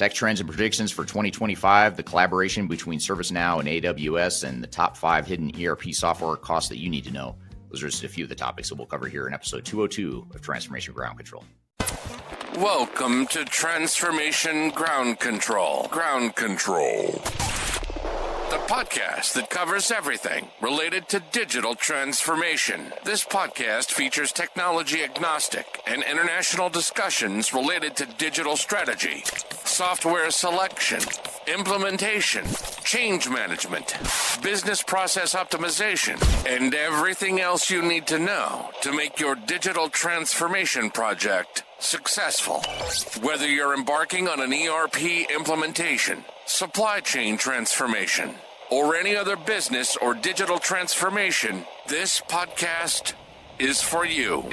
Tech trends and predictions for 2025, the collaboration between ServiceNow and AWS, and the top 5 hidden ERP software costs that you need to know. Those are just a few of the topics that we'll cover here in episode 202 of Transformation Ground Control. Welcome to Transformation Ground Control. Ground Control. The podcast that covers everything related to digital transformation. This podcast features technology agnostic and international discussions related to digital strategy, software selection, implementation, change management, business process optimization, and everything else you need to know to make your digital transformation project successful. Whether you're embarking on an ERP implementation, supply chain transformation, or any other business or digital transformation, this podcast is for you.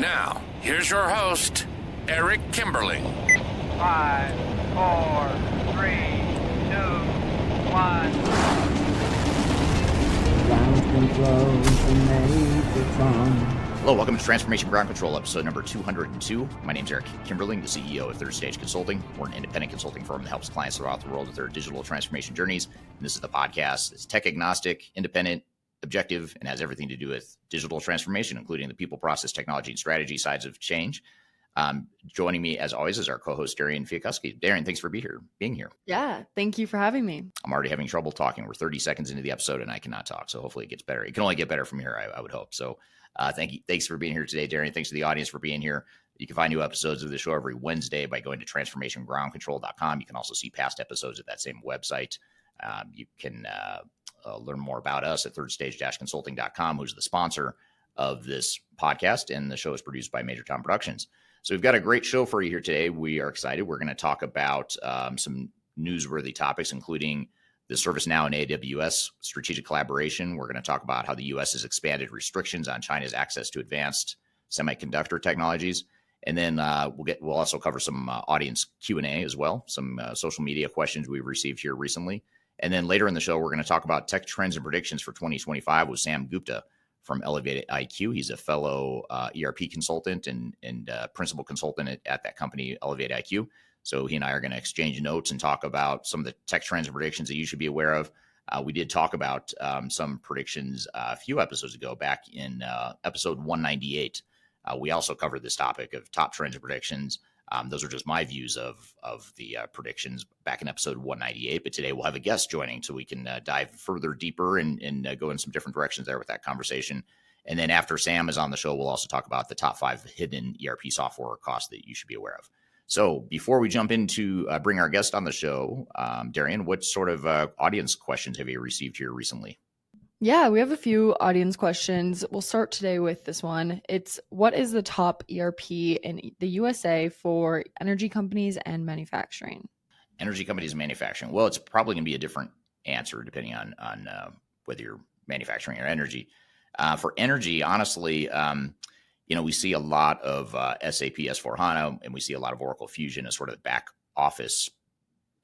Now, here's your host, Eric Kimberling. 5, 4, 3, 2, 1. Ground control is the matrix on. Hello, welcome to Transformation Ground Control, episode number 202. My name is Eric Kimberling, the CEO of Third Stage Consulting. We're an independent consulting firm that helps clients throughout the world with their digital transformation journeys. And this is the podcast. It's tech agnostic, independent, objective, and has everything to do with digital transformation, including the people, process, technology, and strategy sides of change. Joining me, as always, is our co-host, Darian Chwialkowski. Darian, thanks for being here. Yeah, thank you for having me. I'm already having trouble talking. We're 30 seconds into the episode, and I cannot talk, so hopefully it gets better. It can only get better from here, I would hope. So thanks for being here today, Darian. Thanks to the audience for being here. You can find new episodes of the show every Wednesday by going to transformationgroundcontrol.com. You can also see past episodes at that same website. You can learn more about us at thirdstage-consulting.com, who's the sponsor of this podcast, and the show is produced by Major Tom Productions. So we've got a great show for you here today. We are excited. We're going to talk about some newsworthy topics, including the ServiceNow and AWS strategic collaboration. We're going to talk about how the U.S. has expanded restrictions on China's access to advanced semiconductor technologies. And then we'll also cover some audience Q&A as well, some social media questions we've received here recently. And then later in the show, we're going to talk about tech trends and predictions for 2025 with Sam Gupta from ElevatIQ. He's a fellow ERP consultant and principal consultant at that company, ElevatIQ. So he and I are going to exchange notes and talk about some of the tech trends and predictions that you should be aware of. We did talk about some predictions a few episodes ago, back in episode 198. We also covered this topic of top trends and predictions. Those are just my views of the predictions back in episode 198. But today we'll have a guest joining so we can dive further deeper and go in some different directions there with that conversation. And then after Sam is on the show, we'll also talk about the top 5 hidden ERP software costs that you should be aware of. So before we jump into bring our guest on the show, Darian, what sort of audience questions have you received here recently? Yeah, we have a few audience questions. We'll start today with this one. It's, what is the top ERP in the USA for energy companies and manufacturing? Energy companies and manufacturing. Well, it's probably going to be a different answer depending on whether you're manufacturing or energy. For energy, honestly, we see a lot of SAP S/4HANA, and we see a lot of Oracle Fusion as sort of back office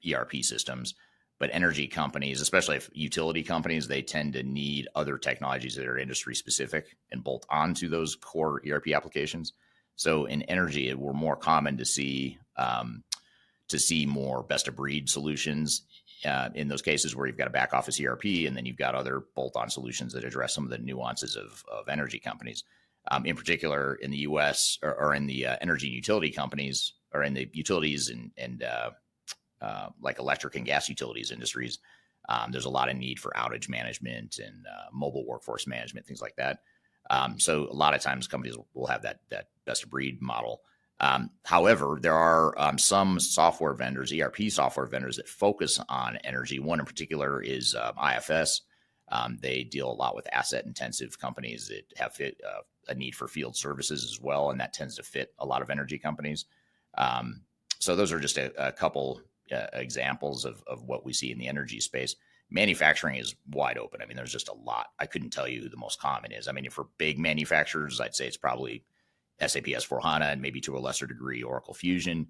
ERP systems. But energy companies, especially if utility companies, they tend to need other technologies that are industry specific and bolt onto those core ERP applications. So in energy, we're more common to see more best of breed solutions in those cases where you've got a back office ERP and then you've got other bolt on solutions that address some of the nuances of energy companies. In particular, in the U.S. or in the energy and utility companies, or in the utilities and like electric and gas utilities industries, there's a lot of need for outage management and mobile workforce management, things like that. So a lot of times companies will have that best of breed model. However, there are some software vendors, ERP software vendors, that focus on energy. One in particular is IFS. They deal a lot with asset intensive companies that have a need for field services as well, and that tends to fit a lot of energy companies. So those are just a couple examples of what we see in the energy space. Manufacturing is wide open. I mean, there's just a lot. I couldn't tell you who the most common is. I mean, for big manufacturers, I'd say it's probably SAP S/4HANA and maybe to a lesser degree Oracle Fusion.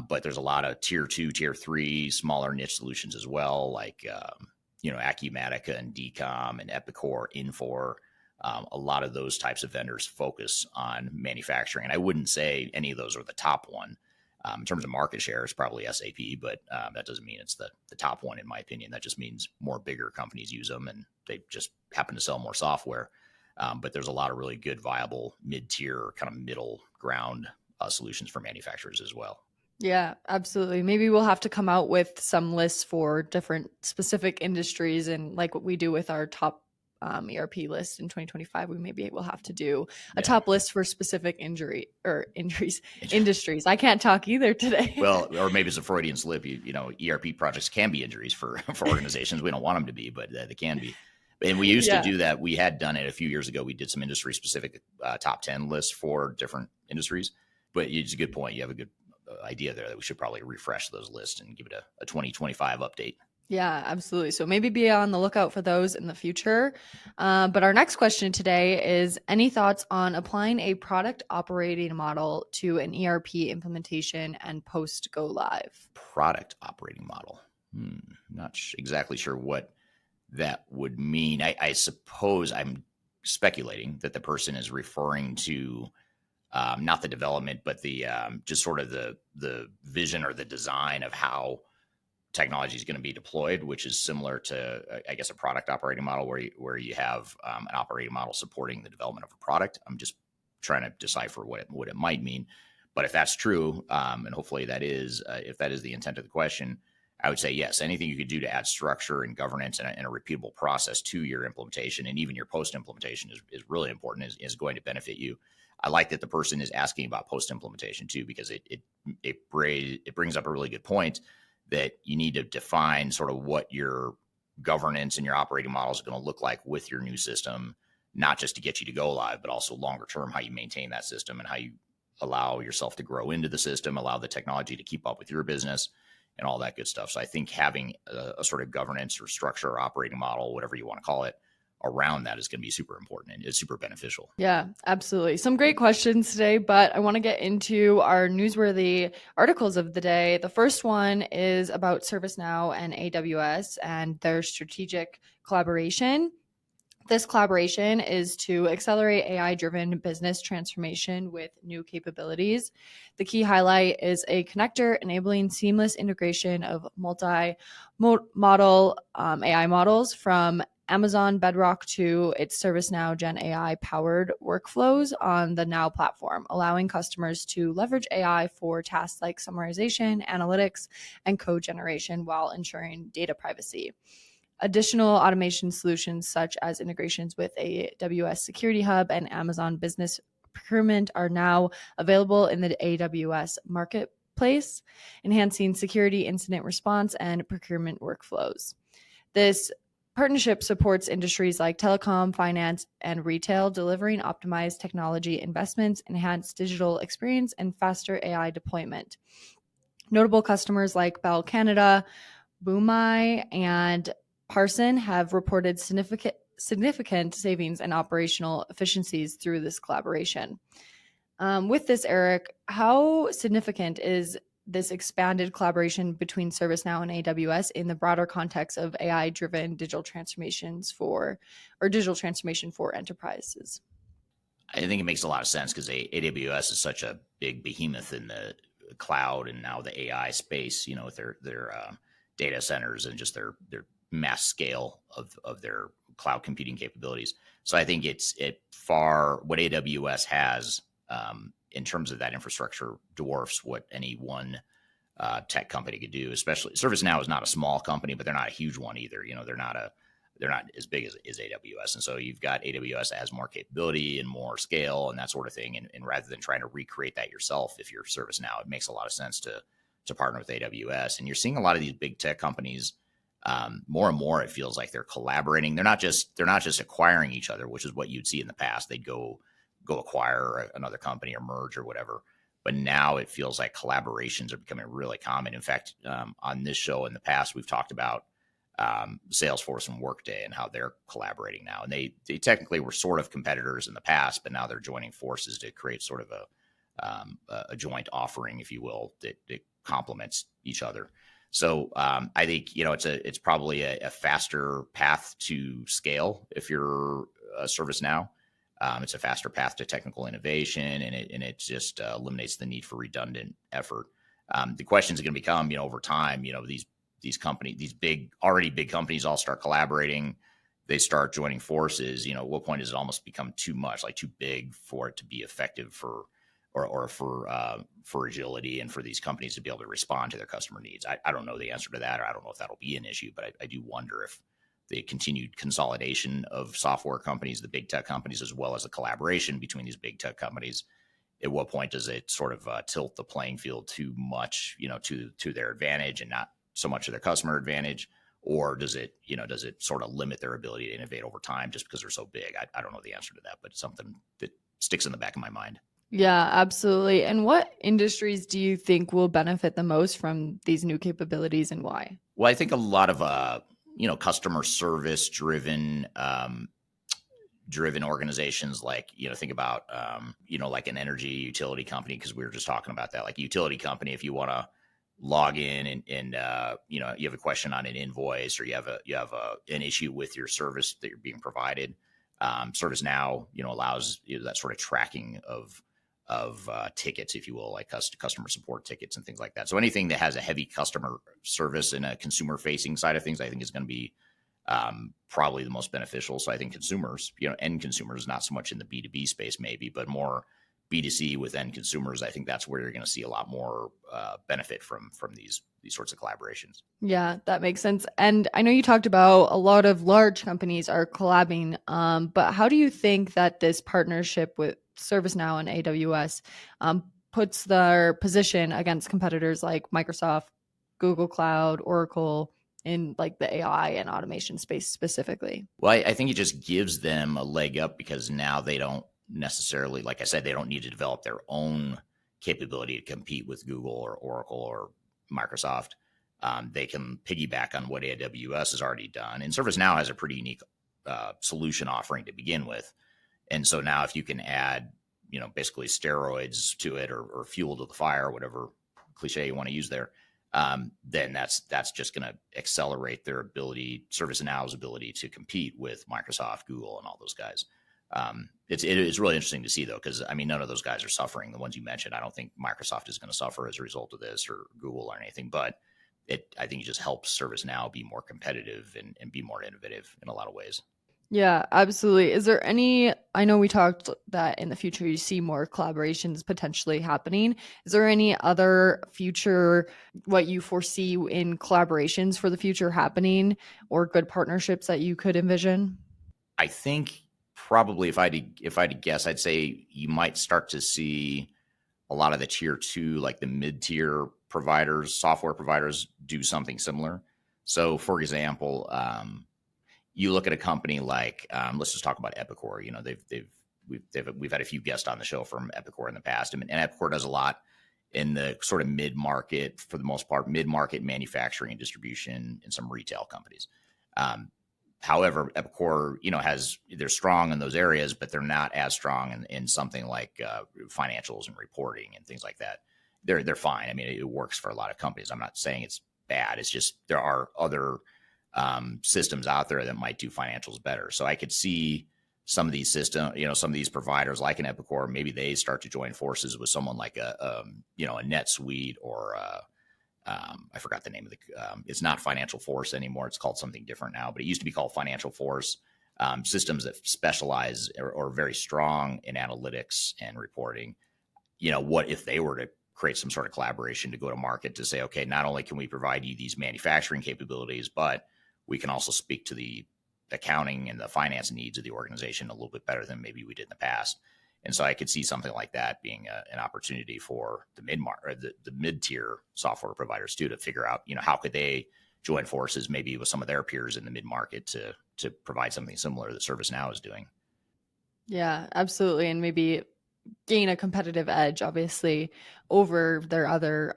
But there's a lot of tier 2, tier 3, smaller niche solutions as well, like Acumatica and Decom and Epicor, Infor. A lot of those types of vendors focus on manufacturing. And I wouldn't say any of those are the top one. In terms of market share, it's probably SAP, but that doesn't mean it's the top one, in my opinion. That just means more bigger companies use them, and they just happen to sell more software. But there's a lot of really good, viable, mid-tier, kind of middle ground solutions for manufacturers as well. Yeah, absolutely. Maybe we'll have to come out with some lists for different specific industries, and like what we do with our top ERP list in 2025, we maybe will have to do a top list for specific industries. I can't talk either today. Well, or maybe it's a Freudian slip. ERP projects can be injuries for organizations. We don't want them to be, but they can be. And we used to do that. We had done it a few years ago. We did some industry specific top 10 lists for different industries. But it's a good point. You have a good idea there that we should probably refresh those lists and give it a 2025 update. Yeah, absolutely. So maybe be on the lookout for those in the future. But our next question today is, any thoughts on applying a product operating model to an ERP implementation and post go live? Product operating model. Not exactly sure what that would mean. I suppose I'm speculating that the person is referring to not the development, but the just sort of the vision or the design of how technology is going to be deployed, which is similar to, I guess, a product operating model where you have an operating model supporting the development of a product. I'm just trying to decipher what it might mean. But if that's true, and hopefully that is, if that is the intent of the question, I would say yes. Anything you could do to add structure and governance and a repeatable process to your implementation and even your post-implementation is really important, is going to benefit you. I like that the person is asking about post-implementation too, because it brings up a really good point that you need to define sort of what your governance and your operating model is going to look like with your new system, not just to get you to go live, but also longer term, how you maintain that system and how you allow yourself to grow into the system, allow the technology to keep up with your business and all that good stuff. So I think having a sort of governance or structure or operating model, whatever you want to call it, around that is going to be super important and it's super beneficial. Yeah, absolutely. Some great questions today, but I want to get into our newsworthy articles of the day. The first one is about ServiceNow and AWS and their strategic collaboration. This collaboration is to accelerate AI-driven business transformation with new capabilities. The key highlight is a connector enabling seamless integration of multi-model AI models from Amazon Bedrock to its ServiceNow Gen AI powered workflows on the Now platform, allowing customers to leverage AI for tasks like summarization, analytics, and code generation while ensuring data privacy. Additional automation solutions such as integrations with AWS Security Hub and Amazon Business Procurement are now available in the AWS Marketplace, enhancing security, incident response, and procurement workflows. This partnership supports industries like telecom, finance, and retail, delivering optimized technology investments, enhanced digital experience, and faster AI deployment. Notable customers like Bell Canada, Boomai, and Parson have reported significant savings and operational efficiencies through this collaboration. With this, Eric, how significant is this expanded collaboration between ServiceNow and AWS in the broader context of AI-driven digital transformation for enterprises? I think it makes a lot of sense because AWS is such a big behemoth in the cloud and now the AI space, with their data centers and just their mass scale of their cloud computing capabilities. So I think what AWS has in terms of that infrastructure dwarfs what any one tech company could do. Especially ServiceNow is not a small company, but they're not a huge one either. They're not as big as AWS. And so you've got AWS that has more capability and more scale and that sort of thing. And rather than trying to recreate that yourself, if you're ServiceNow, it makes a lot of sense to partner with AWS. And you're seeing a lot of these big tech companies more and more. It feels like they're collaborating. They're not just acquiring each other, which is what you'd see in the past. They'd go acquire another company or merge or whatever. But now it feels like collaborations are becoming really common. In fact, on this show in the past, we've talked about Salesforce and Workday and how they're collaborating now. And they technically were sort of competitors in the past, but now they're joining forces to create sort of a joint offering, if you will, that complements each other. So I think it's probably a faster path to scale if you're a ServiceNow. It's a faster path to technical innovation, and it just eliminates the need for redundant effort. The question is going to become, over time, these companies, already big companies all start collaborating. They start joining forces. At what point does it almost become too much, like too big for it to be effective for agility and for these companies to be able to respond to their customer needs? I don't know the answer to that, or I don't know if that'll be an issue, but I do wonder if the continued consolidation of software companies, the big tech companies, as well as the collaboration between these big tech companies, at what point does it sort of tilt the playing field too much, to their advantage and not so much to their customer advantage? Or does it sort of limit their ability to innovate over time just because they're so big? I don't know the answer to that, but it's something that sticks in the back of my mind. Yeah, absolutely. And what industries do you think will benefit the most from these new capabilities, and why? Well, I think a lot of customer service driven organizations, like think about like an energy utility company, because we were just talking about that. Like a utility company, if you want to log in and you have a question on an invoice, or you have an issue with your service that you're being provided, ServiceNow allows that sort of tracking of tickets, if you will, like customer support tickets and things like that. So anything that has a heavy customer service and a consumer facing side of things, I think is going to be probably the most beneficial. So I think consumers, end consumers, not so much in the B2B space maybe, but more B2C with end consumers, I think that's where you're going to see a lot more benefit from these sorts of collaborations. Yeah, that makes sense. And I know you talked about a lot of large companies are collabing, but how do you think that this partnership with ServiceNow and AWS puts their position against competitors like Microsoft, Google Cloud, Oracle, in like the AI and automation space specifically? Well, I think it just gives them a leg up, because now they don't necessarily, like I said, they don't need to develop their own capability to compete with Google or Oracle or Microsoft. They can piggyback on what AWS has already done. And ServiceNow has a pretty unique solution offering to begin with. And so now if you can add, basically steroids to it, or fuel to the fire, whatever cliche you want to use there, then that's just going to accelerate their ability, ServiceNow's ability to compete with Microsoft, Google, and all those guys. It's really interesting to see, though, because none of those guys are suffering. The ones you mentioned, I don't think Microsoft is going to suffer as a result of this, or Google or anything, but I think it just helps ServiceNow be more competitive and be more innovative in a lot of ways. Yeah, absolutely. Is there I know we talked that in the future you see more collaborations potentially happening. Is there any other future, what you foresee in collaborations for the future happening, or good partnerships that you could envision? I think probably if I had to guess, I'd say you might start to see a lot of the tier 2, like the mid-tier providers, software providers, do something similar. So for example, you look at a company like, let's just talk about Epicor. We've had a few guests on the show from Epicor in the past, and Epicor does a lot in the sort of mid-market, for the most part, mid-market manufacturing and distribution, and some retail companies. However, Epicor, they're strong in those areas, but they're not as strong in something like financials and reporting and things like that. They're fine. It works for a lot of companies. I'm not saying it's bad. It's just there are other systems out there that might do financials better. So I could see some of these some of these providers like an Epicor, maybe they start to join forces with someone like a NetSuite, or I forgot the name of the, it's not Financial Force anymore. It's called something different now, but it used to be called Financial Force. Systems that specialize or very strong in analytics and reporting. What if they were to create some sort of collaboration to go to market to say, okay, not only can we provide you these manufacturing capabilities, but we can also speak to the accounting and the finance needs of the organization a little bit better than maybe we did in the past. And so I could see something like that being an opportunity for the mid-tier software providers too, to figure out, how could they join forces maybe with some of their peers in the mid-market to provide something similar that ServiceNow is doing. Yeah, absolutely. And maybe gain a competitive edge, obviously, over their other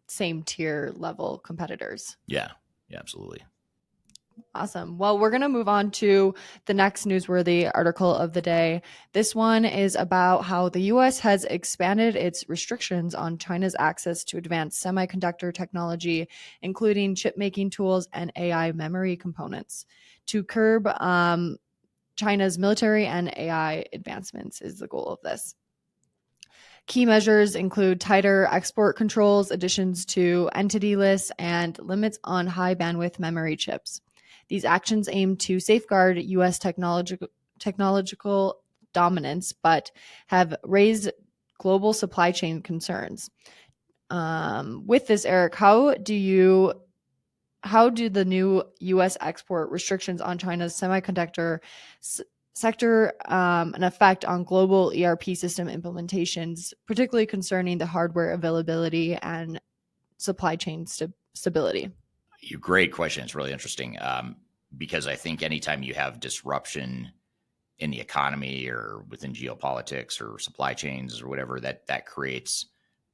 same tier level competitors. Yeah, absolutely. Awesome. Well, we're going to move on to the next newsworthy article of the day. This one is about how the U.S. has expanded its restrictions on China's access to advanced semiconductor technology, including chip-making tools and AI memory components, to curb China's military and AI advancements is the goal of this. Key measures include tighter export controls, additions to entity lists, and limits on high bandwidth memory chips. These actions aim to safeguard U.S. technological dominance, but have raised global supply chain concerns. With this, Eric, how do the new U.S. export restrictions on China's semiconductor sector an effect on global ERP system implementations, particularly concerning the hardware availability and supply chain stability? Great question. It's really interesting because I think anytime you have disruption in the economy or within geopolitics or supply chains or whatever, that creates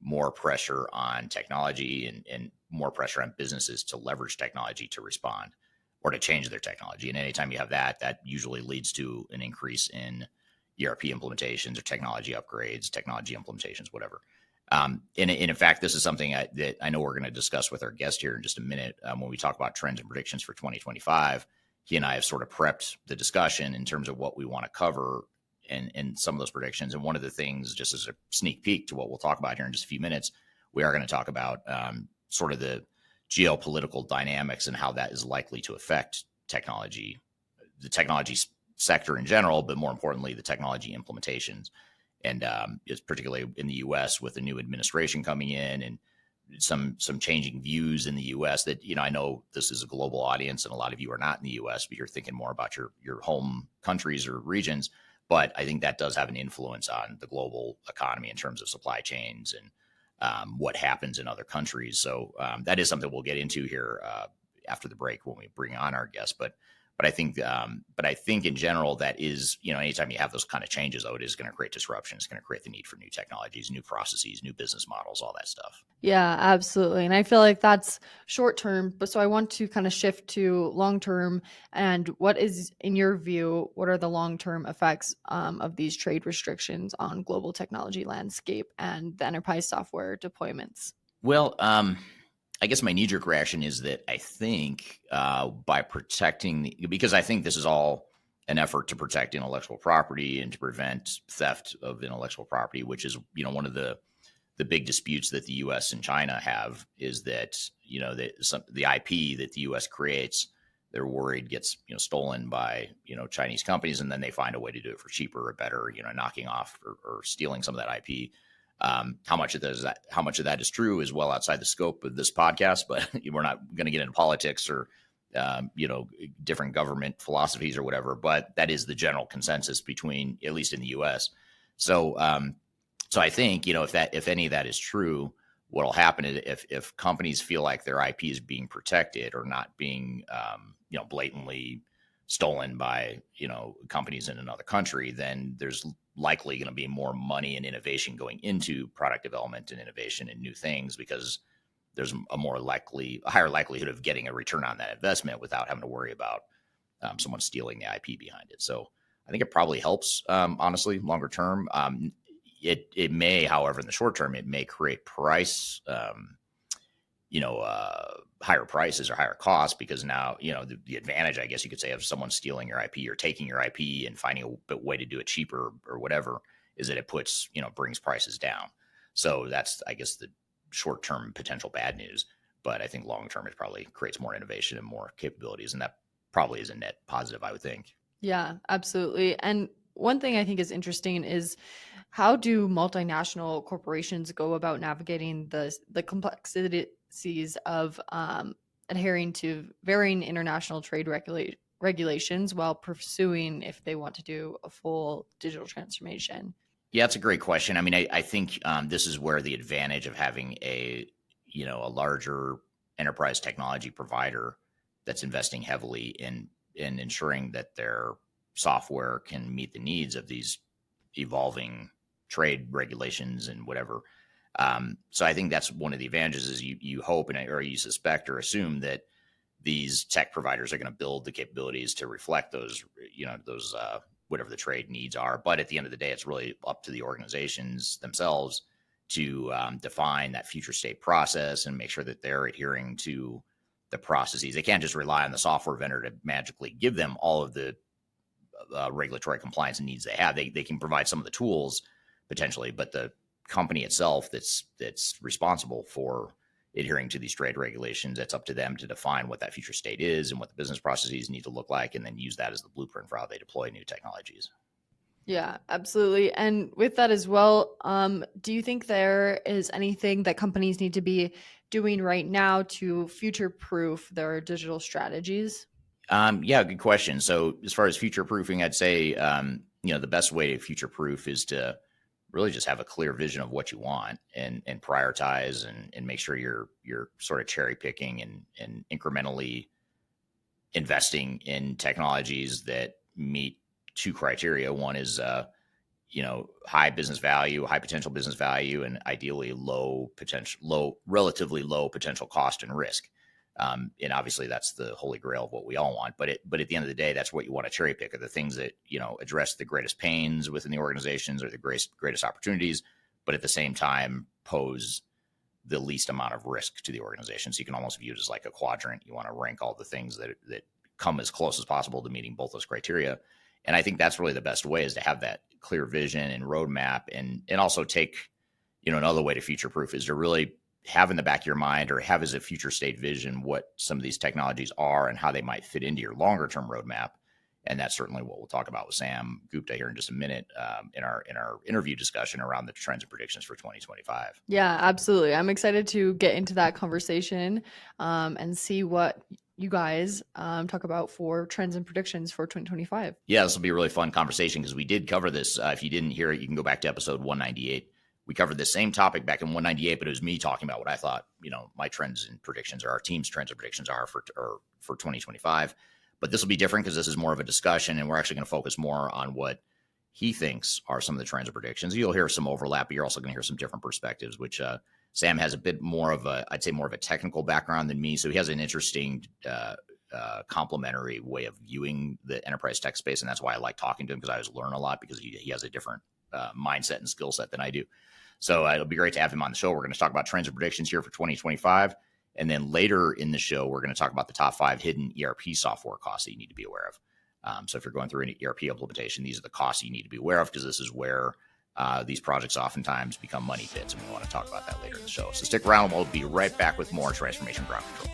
more pressure on technology and more pressure on businesses to leverage technology to respond or to change their technology. And anytime you have that, that usually leads to an increase in ERP implementations or technology upgrades, technology implementations, whatever. And in fact, this is something that I know we're going to discuss with our guest here in just a minute when we talk about trends and predictions for 2025. He and I have sort of prepped the discussion in terms of what we want to cover and some of those predictions. And one of the things, just as a sneak peek to what we'll talk about here in just a few minutes, we are going to talk about sort of the geopolitical dynamics and how that is likely to affect technology, the technology sector in general, but more importantly, the technology implementations. And it's particularly in the U.S. with the new administration coming in and some changing views in the U.S. that, I know this is a global audience and a lot of you are not in the U.S., but you're thinking more about your home countries or regions. But I think that does have an influence on the global economy in terms of supply chains and what happens in other countries. So that is something we'll get into here after the break when we bring on our guest. But I think in general, that is, anytime you have those kind of changes, though, it is going to create disruption. It's going to create the need for new technologies, new processes, new business models, all that stuff. Yeah, absolutely. And I feel like that's short term. But so I want to kind of shift to long term. And what is, in your view, what are the long term effects of these trade restrictions on global technology landscape and the enterprise software deployments? Well, I guess my knee-jerk reaction is that I think by protecting, because I think this is all an effort to protect intellectual property and to prevent theft of intellectual property, which is, one of the big disputes that the U.S. and China have is that, the IP that the U.S. creates, they're worried gets, stolen by, Chinese companies, and then they find a way to do it for cheaper or better, knocking off or stealing some of that IP. How much of that is true is well outside the scope of this podcast, but we're not going to get into politics or, different government philosophies or whatever, but that is the general consensus between, at least in the US. So I think, if any of that is true, what'll happen is if companies feel like their IP is being protected or not being, blatantly stolen by, companies in another country, then there's likely going to be more money and innovation going into product development and innovation and new things because there's a higher likelihood of getting a return on that investment without having to worry about someone stealing the IP behind it. So I think it probably helps, honestly, longer term. It may, however, in the short term, it may create price, higher prices or higher costs because now, the advantage, I guess you could say, of someone stealing your IP or taking your IP and finding a way to do it cheaper or whatever is that it puts, brings prices down. So that's, I guess, the short-term potential bad news. But I think long-term, it probably creates more innovation and more capabilities. And that probably is a net positive, I would think. Yeah, absolutely. And one thing I think is interesting is how do multinational corporations go about navigating the complexities of adhering to varying international trade regulations while pursuing if they want to do a full digital transformation? Yeah, that's a great question. I mean, I think this is where the advantage of having a larger enterprise technology provider that's investing heavily in ensuring that their software can meet the needs of these evolving trade regulations and whatever. So I think that's one of the advantages is you hope or you suspect or assume that these tech providers are going to build the capabilities to reflect those, whatever the trade needs are. But at the end of the day, it's really up to the organizations themselves to define that future state process and make sure that they're adhering to the processes. They can't just rely on the software vendor to magically give them all of the regulatory compliance needs they have. They can provide some of the tools potentially, but the company itself that's responsible for adhering to these trade regulations. It's up to them to define what that future state is and what the business processes need to look like, and then use that as the blueprint for how they deploy new technologies. Yeah, absolutely. And with that as well, do you think there is anything that companies need to be doing right now to future-proof their digital strategies? Yeah, good question. So as far as future proofing, I'd say, the best way to future proof is to really just have a clear vision of what you want and prioritize and make sure you're sort of cherry picking and incrementally investing in technologies that meet two criteria. One is, high business value, high potential business value, and ideally relatively low potential cost and risk. And obviously that's the holy grail of what we all want. But at the end of the day, that's what you want to cherry pick, are the things that, address the greatest pains within the organizations or the greatest opportunities, but at the same time pose the least amount of risk to the organization. So you can almost view it as like a quadrant. You want to rank all the things that come as close as possible to meeting both those criteria. And I think that's really the best way, is to have that clear vision and roadmap, and also take, another way to future proof is to really have in the back of your mind, or have as a future state vision, what some of these technologies are and how they might fit into your longer term roadmap. And that's certainly what we'll talk about with Sam Gupta here in just a minute, in our interview discussion around the trends and predictions for 2025. Yeah, absolutely. I'm excited to get into that conversation and see what you guys talk about for trends and predictions for 2025. Yeah, this will be a really fun conversation, because we did cover this. If you didn't hear it, you can go back to episode 198. We covered the same topic back in 198, but it was me talking about what I thought, my trends and predictions, or our team's trends and predictions are for 2025. But this will be different, because this is more of a discussion, and we're actually going to focus more on what he thinks are some of the trends and predictions. You'll hear some overlap, but you're also going to hear some different perspectives, which Sam has a bit more of I'd say more of a technical background than me. So he has an interesting complementary way of viewing the enterprise tech space. And that's why I like talking to him, because I always learn a lot, because he has a different mindset and skill set than I do. So it'll be great to have him on the show. We're going to talk about trends and predictions here for 2025. And then later in the show, we're going to talk about the top 5 hidden ERP software costs that you need to be aware of. So if you're going through an ERP implementation, these are the costs you need to be aware of, because this is where these projects oftentimes become money pits. And we want to talk about that later in the show. So stick around. We'll be right back with more Transformation Ground Control.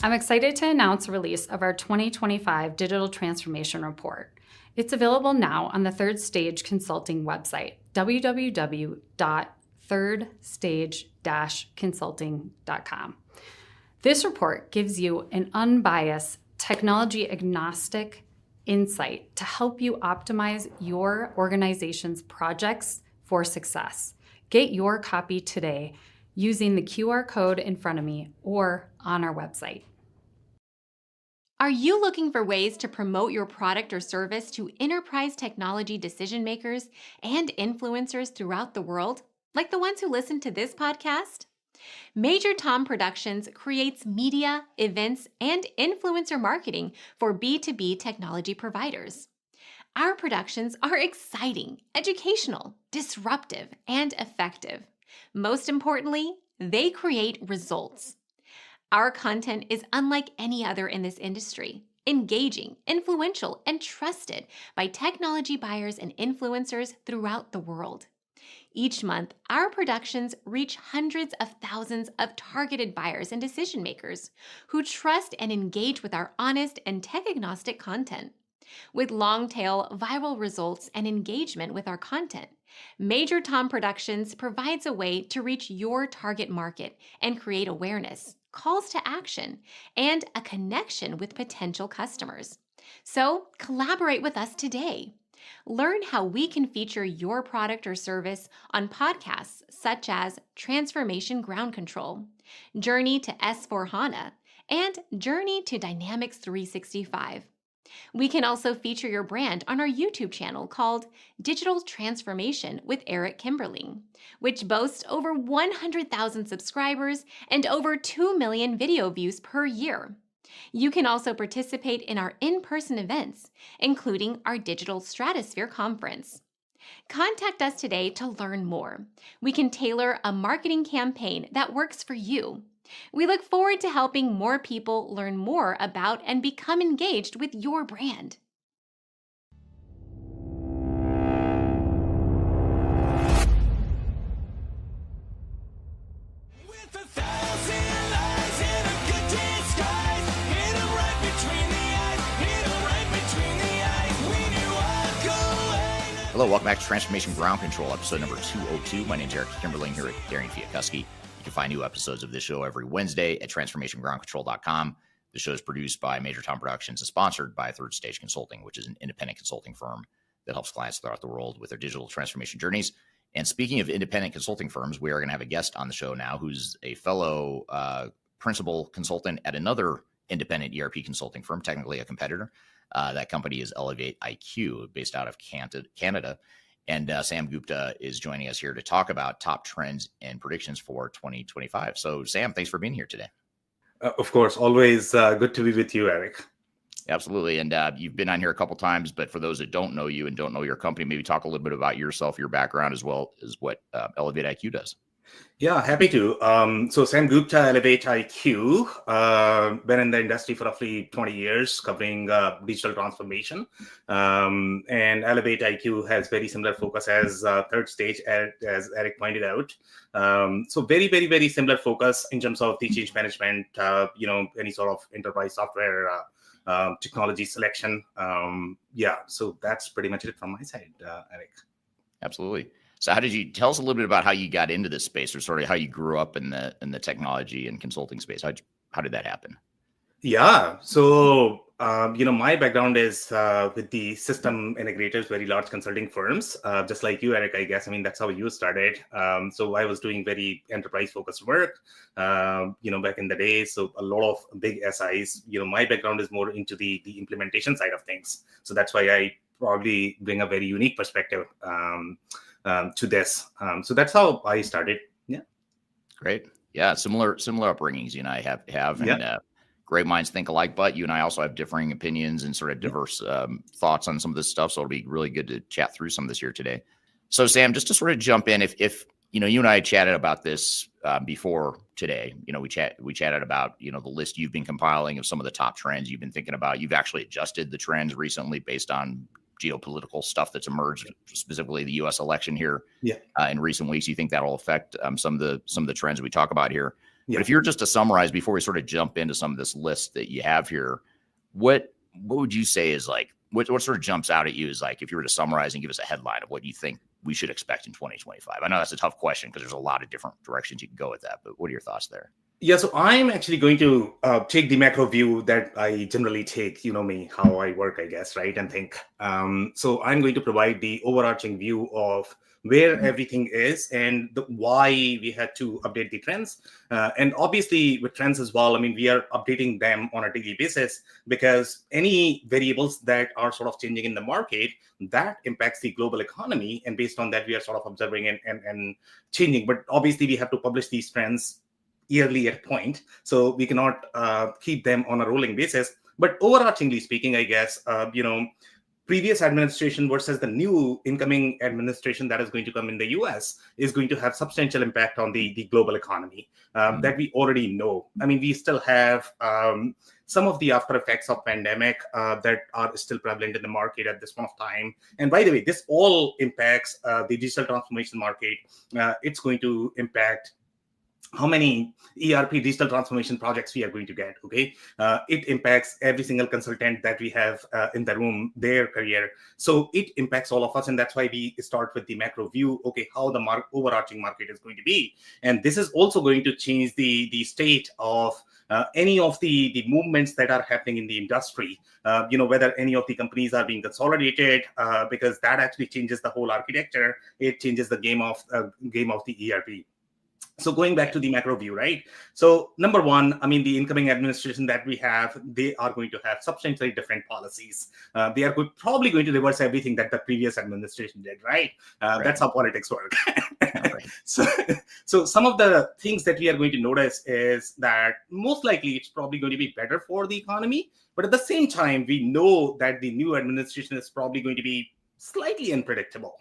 I'm excited to announce the release of our 2025 Digital Transformation Report. It's available now on the Third Stage Consulting website, www.thirdstage-consulting.com. This report gives you an unbiased, technology-agnostic insight to help you optimize your organization's projects for success. Get your copy today using the QR code in front of me or on our website. Are you looking for ways to promote your product or service to enterprise technology decision makers and influencers throughout the world, like the ones who listen to this podcast? Major Tom Productions creates media, events, and influencer marketing for B2B technology providers. Our productions are exciting, educational, disruptive, and effective. Most importantly, they create results. Our content is unlike any other in this industry, engaging, influential, and trusted by technology buyers and influencers throughout the world. Each month, our productions reach hundreds of thousands of targeted buyers and decision makers who trust and engage with our honest and tech-agnostic content. With long-tail viral results and engagement with our content, Major Tom Productions provides a way to reach your target market and create awareness, calls to action, and a connection with potential customers. So collaborate with us today. Learn how we can feature your product or service on podcasts such as Transformation Ground Control, Journey to S/4HANA, and Journey to Dynamics 365. We can also feature your brand on our YouTube channel called Digital Transformation with Eric Kimberling, which boasts over 100,000 subscribers and over 2 million video views per year. You can also participate in our in-person events, including our Digital Stratosphere Conference. Contact us today to learn more. We can tailor a marketing campaign that works for you. We look forward to helping more people learn more about and become engaged with your brand. Hello, welcome back to Transformation Ground Control, episode number 202. My name is Eric Kimberling here at Darian Chwialkowski. You can find new episodes of this show every Wednesday at transformationgroundcontrol.com. The show is produced by Major Tom Productions and sponsored by Third Stage Consulting, which is an independent consulting firm that helps clients throughout the world with their digital transformation journeys. And speaking of independent consulting firms, we are going to have a guest on the show now who's a fellow principal consultant at another independent ERP consulting firm, technically a competitor. That company is ElevatIQ, based out of Canada. And Sam Gupta is joining us here to talk about top trends and predictions for 2025. So, Sam, thanks for being here today. Of course, always good to be with you, Eric. Absolutely. And you've been on here a couple times, but for those that don't know you and don't know your company, maybe talk a little bit about yourself, your background, as well as what ElevatIQ does. Yeah, happy to. So Sam Gupta, ElevatIQ, been in the industry for roughly 20 years, covering digital transformation. And ElevatIQ has very similar focus as Third Stage, as Eric pointed out. So very, very, very similar focus in terms of the change management, any sort of enterprise software technology selection. So that's pretty much it from my side, Eric. Absolutely. So how did you tell us a little bit about how you got into this space, or sort of how you grew up in the technology and consulting space? How did that happen? Yeah. So, my background is with the system integrators, very large consulting firms, just like you, Eric, I guess. I mean, that's how you started. So I was doing very enterprise focused work, back in the day. So a lot of big SIs, my background is more into the implementation side of things. So that's why I probably bring a very unique perspective to this. So that's how I started. Yeah. Great. Yeah. Similar upbringings you and I have, Yeah. and great minds think alike, but you and I also have differing opinions and sort of diverse thoughts on some of this stuff. So it'll be really good to chat through some of this here today. So Sam, just to sort of jump in, if you and I chatted about this before today, we chatted about, the list you've been compiling of some of the top trends you've been thinking about. You've actually adjusted the trends recently based on geopolitical stuff that's emerged, specifically the U.S. election here in recent weeks. You think that'll affect some of the trends we talk about here? Yeah. But if you're just to summarize before we sort of jump into some of this list that you have here, what would you say is like what sort of jumps out at you is like if you were to summarize and give us a headline of what you think we should expect in 2025? I know that's a tough question because there's a lot of different directions you can go with that, but what are your thoughts there? Yeah, so I'm actually going to take the macro view that I generally take, me, how I work, I guess, right, and think. So I'm going to provide the overarching view of where everything is and why we had to update the trends. And obviously with trends as well, I mean, we are updating them on a daily basis because any variables that are sort of changing in the market, that impacts the global economy. And based on that, we are sort of observing and changing. But obviously we have to publish these trends yearly at point, so we cannot keep them on a rolling basis. But overarchingly speaking, I guess, previous administration versus the new incoming administration that is going to come in the US is going to have substantial impact on the global economy that we already know. I mean, we still have some of the after effects of pandemic that are still prevalent in the market at this point of time. And by the way, this all impacts the digital transformation market. It's going to impact how many ERP digital transformation projects we are going to get, okay? It impacts every single consultant that we have in the room, their career. So it impacts all of us, and that's why we start with the macro view, okay, how the overarching market is going to be. And this is also going to change the state of any of the movements that are happening in the industry, whether any of the companies are being consolidated, because that actually changes the whole architecture. It changes the game of the ERP. So going back to the macro view, right? So number one, I mean, the incoming administration that we have, they are going to have substantially different policies. They are probably going to reverse everything that the previous administration did, right? That's how politics work. Right. So some of the things that we are going to notice is that most likely it's probably going to be better for the economy. But at the same time, we know that the new administration is probably going to be slightly unpredictable.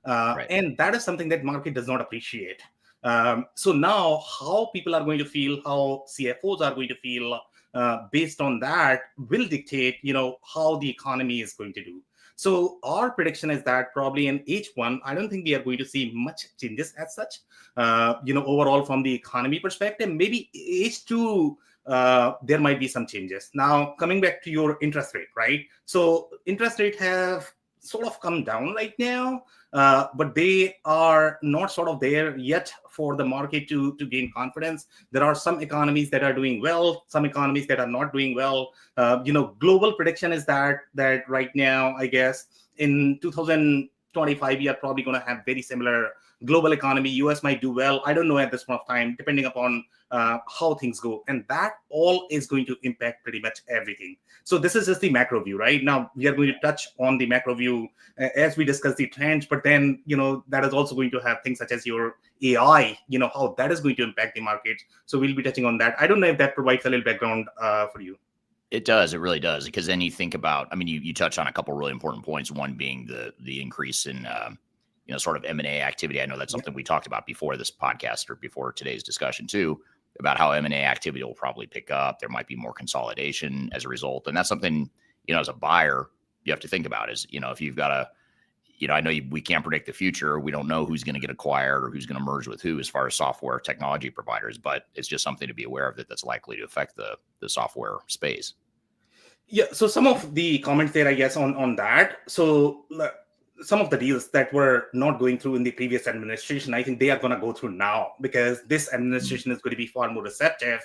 And that is something that market does not appreciate. So now how people are going to feel, how CFOs are going to feel based on that will dictate, how the economy is going to do. So our prediction is that probably in H1, I don't think we are going to see much changes as such, overall from the economy perspective. Maybe H2, there might be some changes. Now, coming back to your interest rate, right? So interest rate have sort of come down right now, but they are not sort of there yet for the market to gain confidence. There are some economies that are doing well, some economies that are not doing well. Global prediction is that right now, I guess, in 2025, we are probably going to have very similar global economy. US might do well. I don't know at this point of time, depending upon how things go. And that all is going to impact pretty much everything. So this is just the macro view, right? Now, we are going to touch on the macro view as we discuss the trends, but then, that is also going to have things such as your AI, how that is going to impact the market. So we'll be touching on that. I don't know if that provides a little background for you. It does. It really does. Because then you think about, you touch on a couple really important points. One being the increase in, sort of M&A activity. I know that's something we talked about before this podcast or before today's discussion too, about how M&A activity will probably pick up. There might be more consolidation as a result. And that's something, as a buyer, you have to think about is, if you've got I know we can't predict the future. We don't know who's going to get acquired or who's going to merge with who as far as software technology providers, but it's just something to be aware of that's likely to affect the software space. Yeah. So some of the comments there, I guess, on that. So some of the deals that were not going through in the previous administration, I think they are going to go through now, because this administration is going to be far more receptive,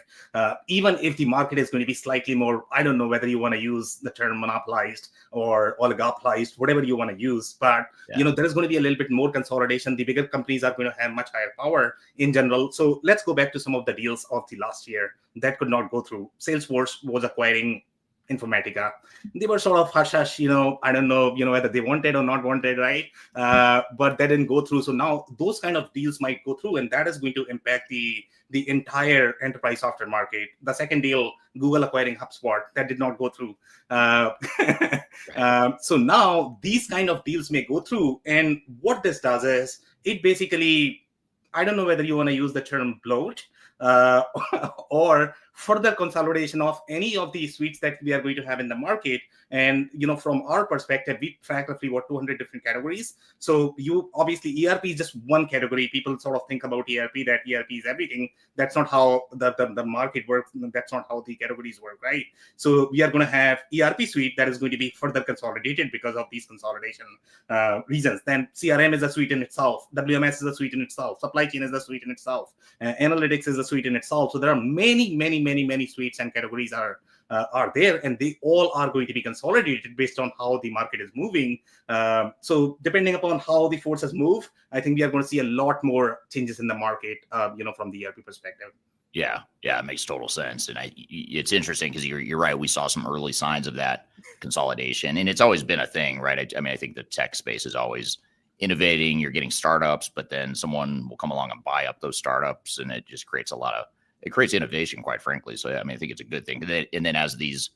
even if the market is going to be slightly more, I don't know whether you want to use the term monopolized or oligopolized, whatever you want to use. But, there is going to be a little bit more consolidation. The bigger companies are going to have much higher power in general. So let's go back to some of the deals of the last year that could not go through. Salesforce was acquiring Informatica. They were sort of hush-hush, I don't know, whether they wanted or not wanted, right? But that didn't go through. So now those kind of deals might go through, and that is going to impact the entire enterprise software market. The second deal, Google acquiring HubSpot, that did not go through. So now these kind of deals may go through. And what this does is it basically, I don't know whether you want to use the term bloat, or further consolidation of any of the suites that we are going to have in the market. And, from our perspective, we track roughly 200 different categories. So you obviously, ERP is just one category. People sort of think about ERP, that ERP is everything. That's not how the market works. That's not how the categories work, right? So we are going to have ERP suite that is going to be further consolidated because of these consolidation reasons. Then CRM is a suite in itself. WMS is a suite in itself. Supply chain is a suite in itself. Analytics is a suite in itself. So there are many suites and categories are there, and they all are going to be consolidated based on how the market is moving. So depending upon how the forces move, I think we are going to see a lot more changes in the market, from the ERP perspective. Yeah, it makes total sense. And it's interesting because you're right. We saw some early signs of that consolidation, and it's always been a thing, right? I think the tech space is always innovating. You're getting startups, but then someone will come along and buy up those startups, and it just creates it creates innovation, quite frankly. So, I think it's a good thing. And then as these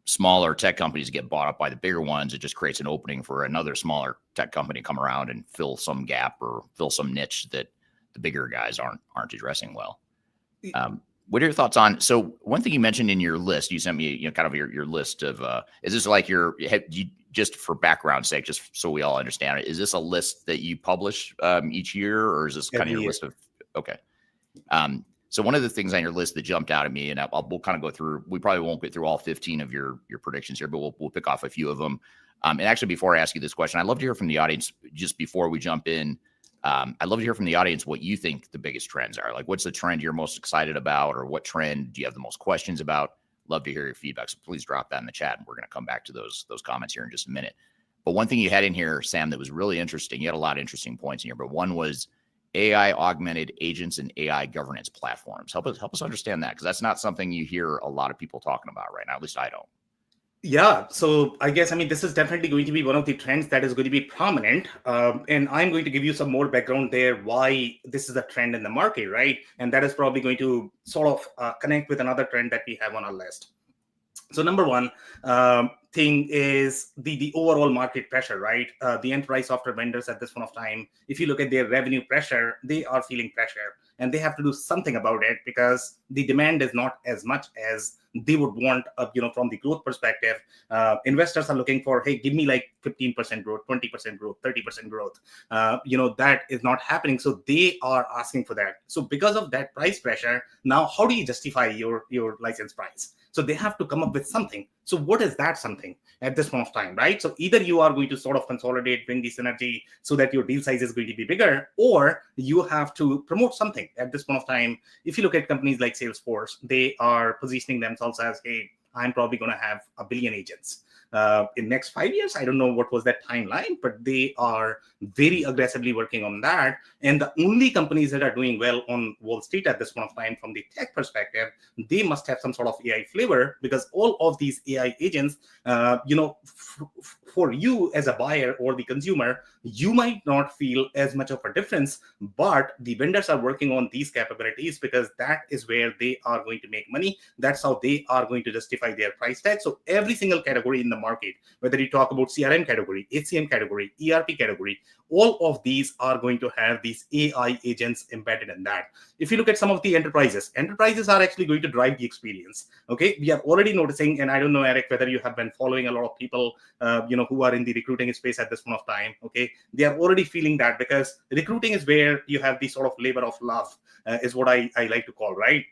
smaller tech companies get bought up by the bigger ones, it just creates an opening for another smaller tech company to come around and fill some gap or fill some niche that the bigger guys aren't addressing well. What are your thoughts on? So one thing you mentioned in your list, you sent me, kind of your list of, is this like just for background sake, just so we all understand it, is this a list that you publish each year, or is this kind of your list of, okay. So one of the things on your list that jumped out at me, and we'll kind of go through, we probably won't get through all 15 of your predictions here, but we'll pick off a few of them. And actually, before I ask you this question, I'd love to hear from the audience, just before we jump in. I'd love to hear from the audience what you think the biggest trends are. Like, what's the trend you're most excited about, or what trend do you have the most questions about? Love to hear your feedback. So please drop that in the chat, and we're going to come back to those comments here in just a minute. But one thing you had in here, Sam, that was really interesting, you had a lot of interesting points in here, but one was AI augmented agents and AI governance platforms. Help us understand that, because that's not something you hear a lot of people talking about right now. At least I don't. Yeah, so I guess, this is definitely going to be one of the trends that is going to be prominent. And I'm going to give you some more background there, why this is a trend in the market, right? And that is probably going to sort of connect with another trend that we have on our list. So number one, thing is the overall market pressure, right? The enterprise software vendors at this point of time, if you look at their revenue pressure, they are feeling pressure, and they have to do something about it because the demand is not as much as they would want, from the growth perspective. Investors are looking for, hey, give me like 15% growth, 20% growth, 30% growth. That is not happening. So they are asking for that. So because of that price pressure, now how do you justify your license price? So they have to come up with something. So what is that something at this point of time, right? So either you are going to sort of consolidate, bring the synergy so that your deal size is going to be bigger, or you have to promote something at this point of time. If you look at companies like Salesforce, they are positioning themselves as, hey, I'm probably going to have 1 billion agents in next 5 years. I don't know what was that timeline, but they are very aggressively working on that. And the only companies that are doing well on Wall Street at this point of time from the tech perspective, they must have some sort of AI flavor, because all of these AI agents, for you as a buyer or the consumer, you might not feel as much of a difference, but the vendors are working on these capabilities because that is where they are going to make money. That's how they are going to justify their price tag. So every single category in the market, whether you talk about CRM category, HCM category, ERP category, all of these are going to have these AI agents embedded in that. If you look at some of the enterprises are actually going to drive the experience. Okay, we are already noticing, and I don't know, Eric, whether you have been following a lot of people, who are in the recruiting space at this point of time. Okay, they are already feeling that, because recruiting is where you have the sort of labor of love, is what I like to call, right?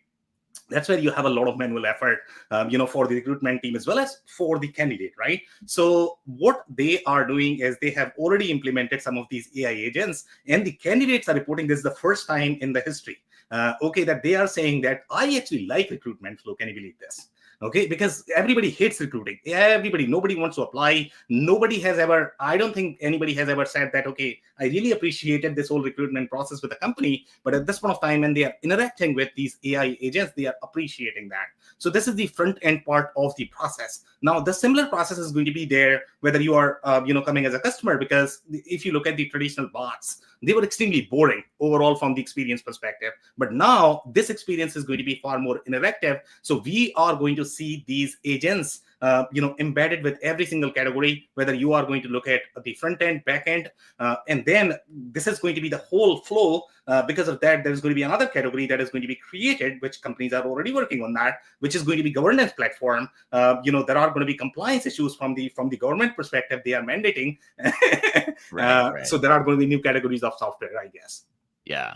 That's where you have a lot of manual effort, for the recruitment team as well as for the candidate, right? So what they are doing is they have already implemented some of these AI agents, and the candidates are reporting this is the first time in the history, that they are saying that I actually like recruitment flow. Can you believe this? Okay, because everybody hates recruiting. Nobody wants to apply. I don't think anybody has ever said that, okay, I really appreciated this whole recruitment process with the company, but at this point of time, when they are interacting with these AI agents, they are appreciating that. So this is the front end part of the process. Now, the similar process is going to be there whether you are, coming as a customer, because if you look at the traditional bots, they were extremely boring overall from the experience perspective. But now this experience is going to be far more interactive. So we are going to see these agents, embedded with every single category, whether you are going to look at the front end, back end, and then this is going to be the whole flow. Because of that, there's going to be another category that is going to be created, which companies are already working on that, which is going to be governance platform. There are going to be compliance issues from the government perspective. They are mandating. Right. So there are going to be new categories of software, I guess. Yeah.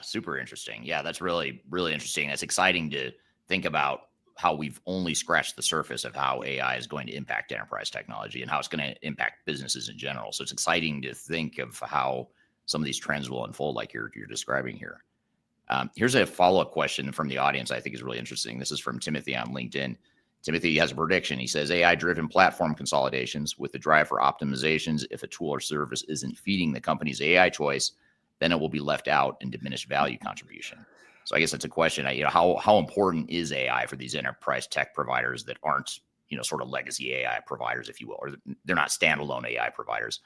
Super interesting. Yeah, that's really, really interesting. It's exciting to think about how we've only scratched the surface of how AI is going to impact enterprise technology and how it's going to impact businesses in general. So it's exciting to think of how some of these trends will unfold like you're describing here. Here's a follow-up question from the audience I think is really interesting. This is from Timothy on LinkedIn. Timothy has a prediction. He says, AI-driven platform consolidations with the drive for optimizations. If a tool or service isn't feeding the company's AI choice, then it will be left out and diminished value contribution. So I guess that's a question. How important is AI for these enterprise tech providers that aren't, sort of legacy AI providers, if you will, or they're not standalone AI providers?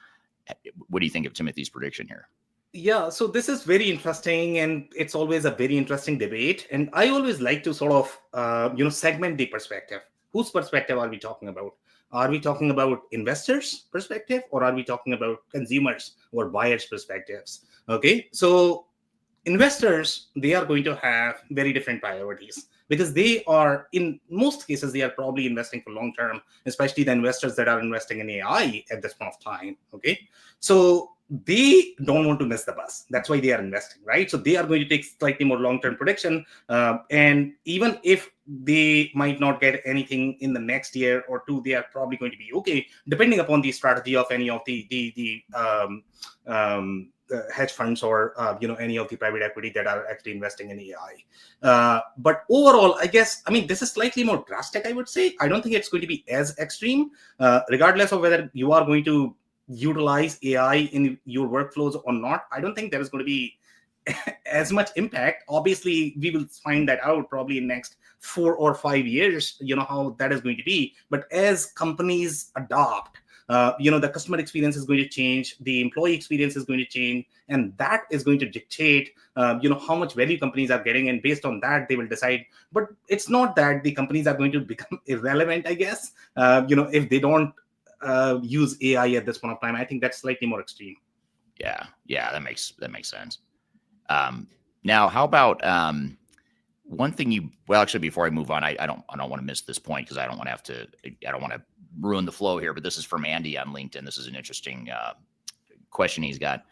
What do you think of Timothy's prediction here? Yeah, so this is very interesting, and it's always a very interesting debate. And I always like to sort of, segment the perspective. Whose perspective are we talking about? Are we talking about investors' perspective, or are we talking about consumers or buyers' perspectives? Okay, so investors, they are going to have very different priorities, because they are, in most cases, they are probably investing for long term, especially the investors that are investing in AI at this point of time. Okay, so they don't want to miss the bus. That's why they are investing, right? So they are going to take slightly more long-term prediction. And even if they might not get anything in the next year or two, they are probably going to be okay, depending upon the strategy of any of the hedge funds or any of the private equity that are actually investing in AI. But overall, I guess, this is slightly more drastic, I would say. I don't think it's going to be as extreme, regardless of whether you are going to utilize AI in your workflows or not. I don't think there is going to be as much impact. Obviously, we will find that out probably in next 4 or 5 years, how that is going to be. But as companies adopt the customer experience is going to change, the employee experience is going to change, and that is going to dictate, how much value companies are getting, and based on that, they will decide. But it's not that the companies are going to become irrelevant, I guess, if they don't use AI at this point of time. I think that's slightly more extreme. Yeah, that makes sense. Now, how about one thing actually, before I move on, I don't want to miss this point because I don't want to ruin the flow here, but this is from Andy on LinkedIn. This is an interesting question he's got.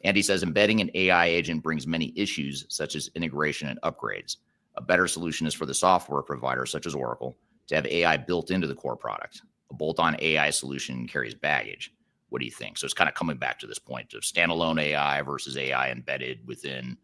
Andy says, embedding an AI agent brings many issues such as integration and upgrades. A better solution is for the software provider, such as Oracle, to have AI built into the core product. A bolt-on AI solution carries baggage. What do you think? So it's kind of coming back to this point of standalone AI versus AI embedded within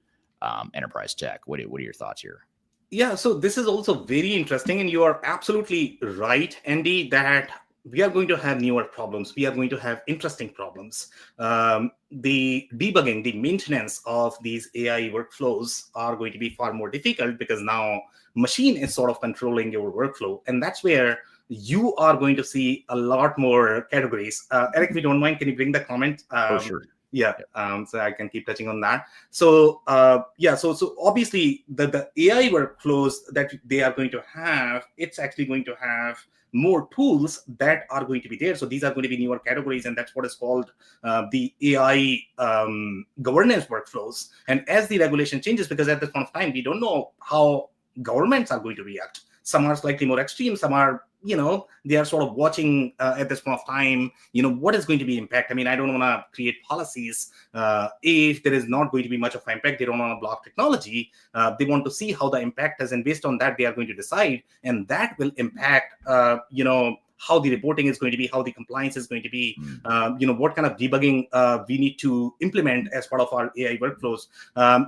enterprise tech. What are your thoughts here? Yeah, so this is also very interesting, and you are absolutely right, Andy, that we are going to have newer problems. We are going to have interesting problems. The debugging, the maintenance of these AI workflows are going to be far more difficult because now machine is sort of controlling your workflow, and that's where you are going to see a lot more categories. Eric, if you don't mind, can you bring the comment? Sure. Yeah, so I can keep touching on that. So so obviously the AI workflows that they are going to have, it's actually going to have more tools that are going to be there. So these are going to be newer categories, and that's what is called the AI governance workflows. And as the regulation changes, because at this point of time, we don't know how governments are going to react. Some are slightly more extreme, some are, they are sort of watching at this point of time, what is going to be impact. I mean, I don't want to create policies if there is not going to be much of an impact. They don't want to block technology. They want to see how the impact is, and based on that, they are going to decide, and that will impact, how the reporting is going to be, how the compliance is going to be, what kind of debugging we need to implement as part of our AI workflows.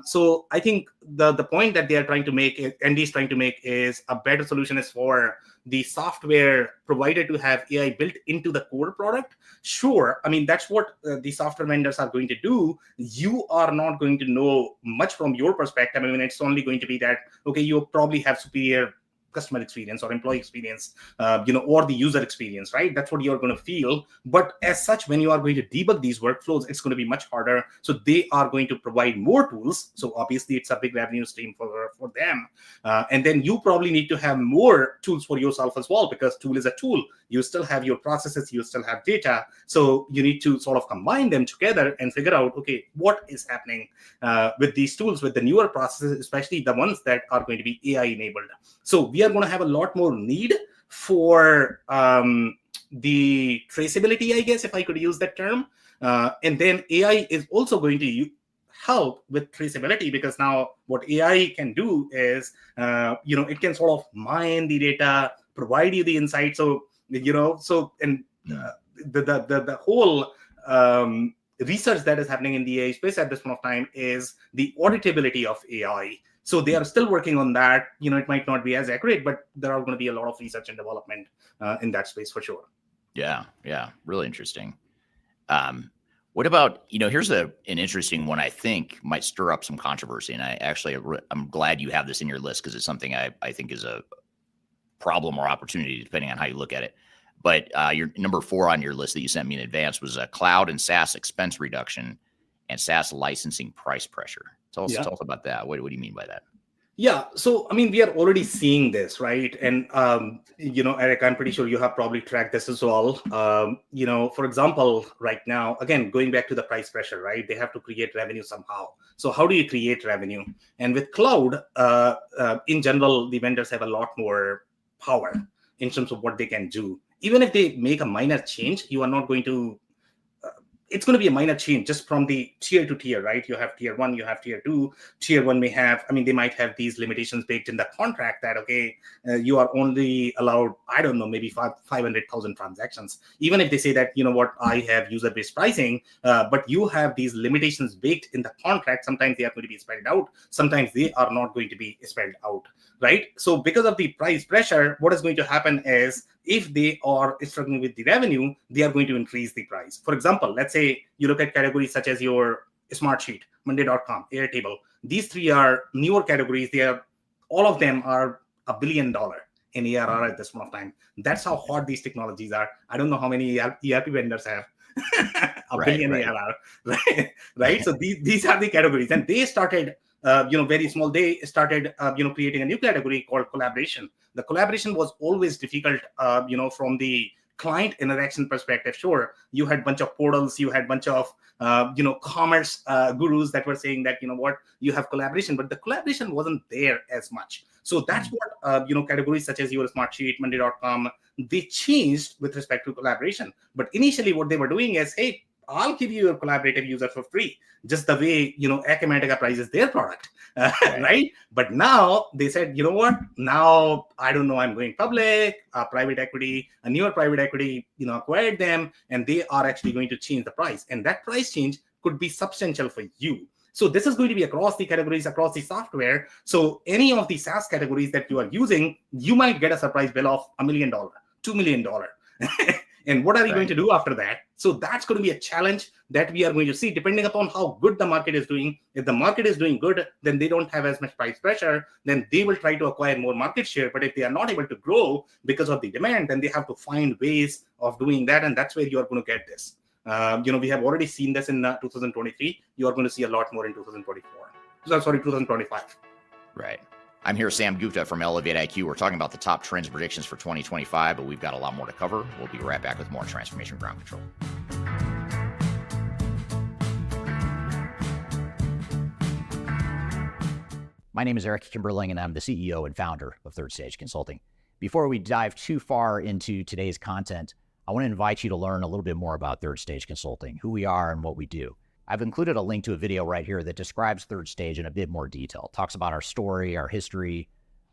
So I think the point that they are trying to make, Andy is trying to make, is a better solution is for the software provider to have AI built into the core product. Sure, I mean, that's what the software vendors are going to do. You are not going to know much from your perspective. I mean, it's only going to be that, okay, you probably have superior customer experience or employee experience, or the user experience, right? That's what you're going to feel. But as such, when you are going to debug these workflows, it's going to be much harder. So they are going to provide more tools. So obviously, it's a big revenue stream for them. And then you probably need to have more tools for yourself as well, because tool is a tool. You still have your processes, you still have data. So you need to sort of combine them together and figure out, okay, what is happening with these tools, with the newer processes, especially the ones that are going to be AI enabled. So we are going to have a lot more need for the traceability, I guess, if I could use that term. And then AI is also going to help with traceability, because now what AI can do is, it can sort of mine the data, provide you the insight. So, the whole research that is happening in the AI space at this point of time is the auditability of AI. So they are still working on that. It might not be as accurate, but there are going to be a lot of research and development in that space for sure. Yeah, really interesting. What about, here's an interesting one I think might stir up some controversy. And I'm glad you have this in your list, because it's something I think is a problem or opportunity, depending on how you look at it. But your number 4 on your list that you sent me in advance was cloud and SaaS expense reduction and SaaS licensing price pressure. Tell us about that. What do you mean by that? Yeah, so I mean, we are already seeing this, right? And Eric, I'm pretty sure you have probably tracked this as well. For example, right now, again, going back to the price pressure, right? They have to create revenue somehow. So how do you create revenue? And with cloud, in general, the vendors have a lot more power in terms of what they can do. Even if they make a minor change, you are not going to. It's going to be a minor change just from the tier to tier, right? You have tier 1, you have tier 2. Tier 1 may have, they might have these limitations baked in the contract that, okay, you are only allowed, I don't know, maybe 500,000 transactions. Even if they say that, I have user-based pricing, but you have these limitations baked in the contract. Sometimes they are going to be spelled out. Sometimes they are not going to be spelled out, right? So because of the price pressure, what is going to happen is, if they are struggling with the revenue, they are going to increase the price. For example, let's say you look at categories such as your Smartsheet, Monday.com, Airtable. These 3 are newer categories. All of them are $1 billion in ARR at this point of time. That's how hot these technologies are. I don't know how many ERP vendors have a billion ARR, right? Right. So these are the categories, and they started, very small. They started, creating a new category called collaboration. The collaboration was always difficult, from the client interaction perspective. Sure, you had a bunch of portals, you had a bunch of commerce gurus that were saying that, you have collaboration, but the collaboration wasn't there as much. So that's what categories such as your Smartsheet, Monday.com, they changed with respect to collaboration. But initially what they were doing is, hey, I'll give you your collaborative user for free, just the way Acumatica prices their product, right? But now they said, now I don't know, I'm going public. A newer private equity, acquired them, and they are actually going to change the price, and that price change could be substantial for you. So this is going to be across the categories, across the software. So any of the SaaS categories that you are using, you might get a surprise bill of $1 million, $2 million. And what are you going to do after that? So that's going to be a challenge that we are going to see, depending upon how good the market is doing. If the market is doing good, then they don't have as much price pressure. Then they will try to acquire more market share. But if they are not able to grow because of the demand, then they have to find ways of doing that. And that's where you are going to get this. We have already seen this in 2023. You are going to see a lot more in 2025. Right. I'm here, Sam Gupta from ElevatIQ. We're talking about the top trends predictions for 2025, but we've got a lot more to cover. We'll be right back with more Transformation Ground Control. My name is Eric Kimberling, and I'm the CEO and founder of Third Stage Consulting. Before we dive too far into today's content, I want to invite you to learn a little bit more about Third Stage Consulting, who we are and what we do. I've included a link to a video right here that describes Third Stage in a bit more detail. It talks about our story, our history,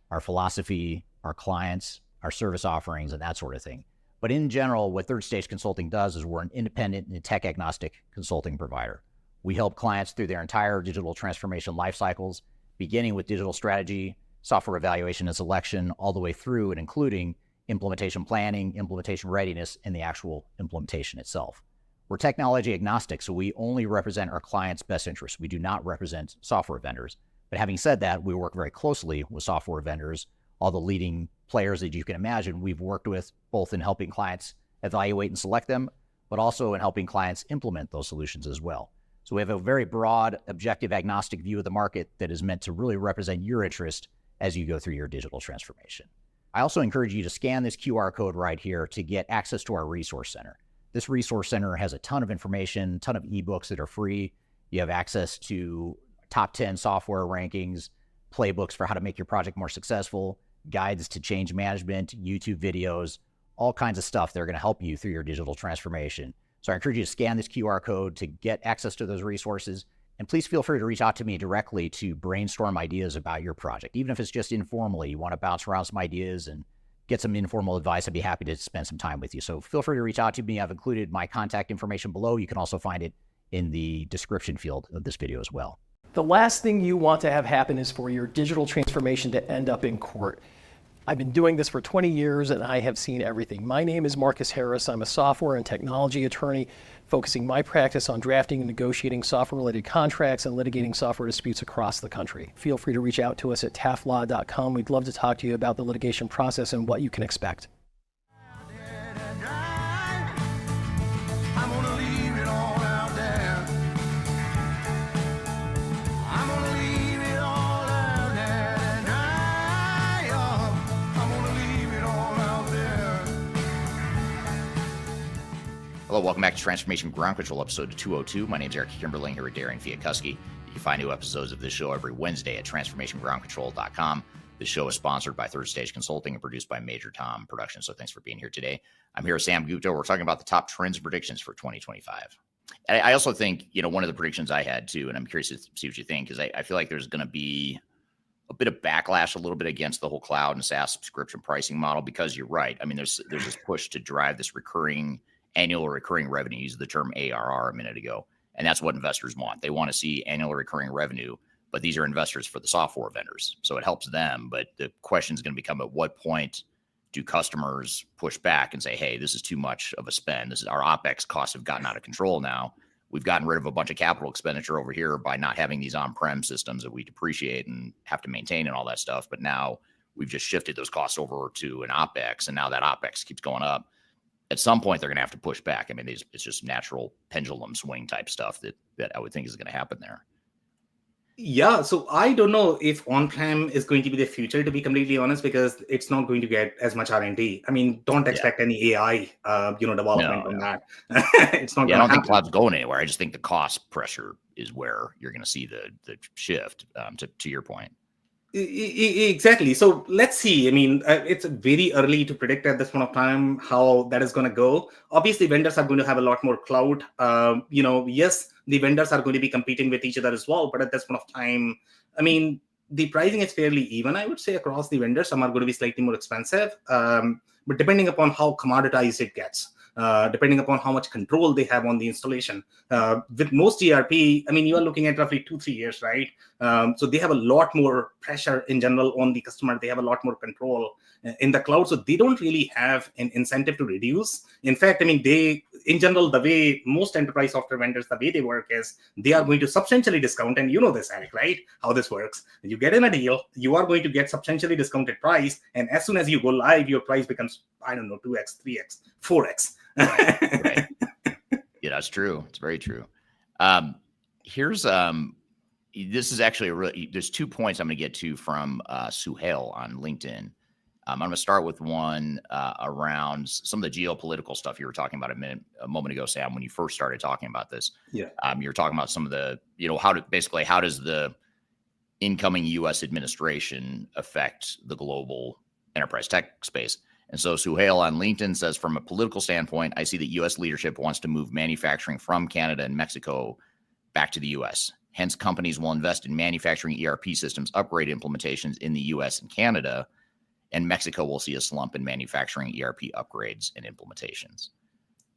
our philosophy, our clients, our service offerings, and that sort of thing. But in general, what Third Stage Consulting does is we're an independent and tech-agnostic consulting provider. We help clients through their entire digital transformation life cycles, beginning with digital strategy, software evaluation and selection, all the way through and including implementation planning, implementation readiness, and the actual implementation itself. We're technology agnostic, so we only represent our clients' best interests. We do not represent software vendors. But having said that, we work very closely with software vendors, all the leading players that you can imagine we've worked with, both in helping clients evaluate and select them, but also in helping clients implement those solutions as well. So we have a very broad, objective, agnostic view of the market that is meant to really represent your interest as you go through your digital transformation. I also encourage you to scan this QR code right here to get access to our resource center. This resource center has a ton of information, a ton of ebooks that are free. You have access to top 10 software rankings, playbooks for how to make your project more successful, guides to change management, YouTube videos, all kinds of stuff that are going to help you through your digital transformation. So I encourage you to scan this QR code to get access to those resources. And please feel free to reach out to me directly to brainstorm ideas about your project. Even if it's just informally, you want to bounce around some ideas and get some informal advice, I'd be happy to spend some time with you. So feel free to reach out to me. I've included my contact information below. You can also find it in the description field of this video as well. The last thing you want to have happen is for your digital transformation to end up in court. I've been doing this for 20 years and I have seen everything. My name is Marcus Harris. I'm a software and technology attorney focusing my practice on drafting and negotiating software-related contracts and litigating software disputes across the country. Feel free to reach out to us at taftlaw.com. We'd love to talk to you about the litigation process and what you can expect. Hello, welcome back to Transformation Ground Control, episode 202. My name is Eric Kimberling here with Darian Chwialkowski. You can find new episodes of this show every Wednesday at transformationgroundcontrol.com. This show is sponsored by Third Stage Consulting and produced by Major Tom Productions. So thanks for being here today. I'm here with Sam Gupta. We're talking about the top trends and predictions for 2025. And I also think, one of the predictions I had too, and I'm curious to see what you think, is I feel like there's going to be a bit of backlash a little bit against the whole cloud and SaaS subscription pricing model, because you're right. I mean, there's this push to drive this annual recurring revenue. You used the term ARR a minute ago, and that's what investors want. They want to see annual recurring revenue, but these are investors for the software vendors, so it helps them. But the question is going to become, at what point do customers push back and say, hey, this is too much of a spend? This is our OpEx costs have gotten out of control now. We've gotten rid of a bunch of capital expenditure over here by not having these on-prem systems that we depreciate and have to maintain and all that stuff. But now we've just shifted those costs over to an OpEx, and now that OpEx keeps going up. At some point, they're going to have to push back. I mean, it's just natural pendulum swing type stuff that I would think is going to happen there. Yeah, so I don't know if on-prem is going to be the future, to be completely honest, because it's not going to get as much R&D. I mean, don't expect any AI, development on that. It's not. I don't think cloud's going anywhere. I just think the cost pressure is where you're going to see the shift. To your point. Exactly. So let's see. I mean, it's very early to predict at this point of time how that is going to go. Obviously, vendors are going to have a lot more cloud. Yes, the vendors are going to be competing with each other as well. But at this point of time, I mean, the pricing is fairly even, I would say, across the vendors. Some are going to be slightly more expensive, but depending upon how commoditized it gets. Depending upon how much control they have on the installation. With most ERP, I mean, you are looking at roughly 2-3 years, right? So they have a lot more pressure in general on the customer. They have a lot more control in the cloud. So they don't really have an incentive to reduce. In fact, I mean, in general, the way most enterprise software vendors, the way they work is they are going to substantially discount. And you know this, Eric, right? How this works. You get in a deal, you are going to get substantially discounted price. And as soon as you go live, your price becomes, 2x, 3x, 4x. Right. Yeah, that's true. It's very true. Here's this is actually there's 2 points I'm going to get to from Suhail on LinkedIn. I'm going to start with one around some of the geopolitical stuff you were talking about a moment ago, Sam, when you first started talking about this. Yeah. You were talking about some of the, how does the incoming U.S. administration affect the global enterprise tech space? And so Suhail on LinkedIn says, from a political standpoint, I see that U.S. leadership wants to move manufacturing from Canada and Mexico back to the U.S. Hence, companies will invest in manufacturing ERP systems upgrade implementations in the U.S. and Canada, and Mexico will see a slump in manufacturing ERP upgrades and implementations.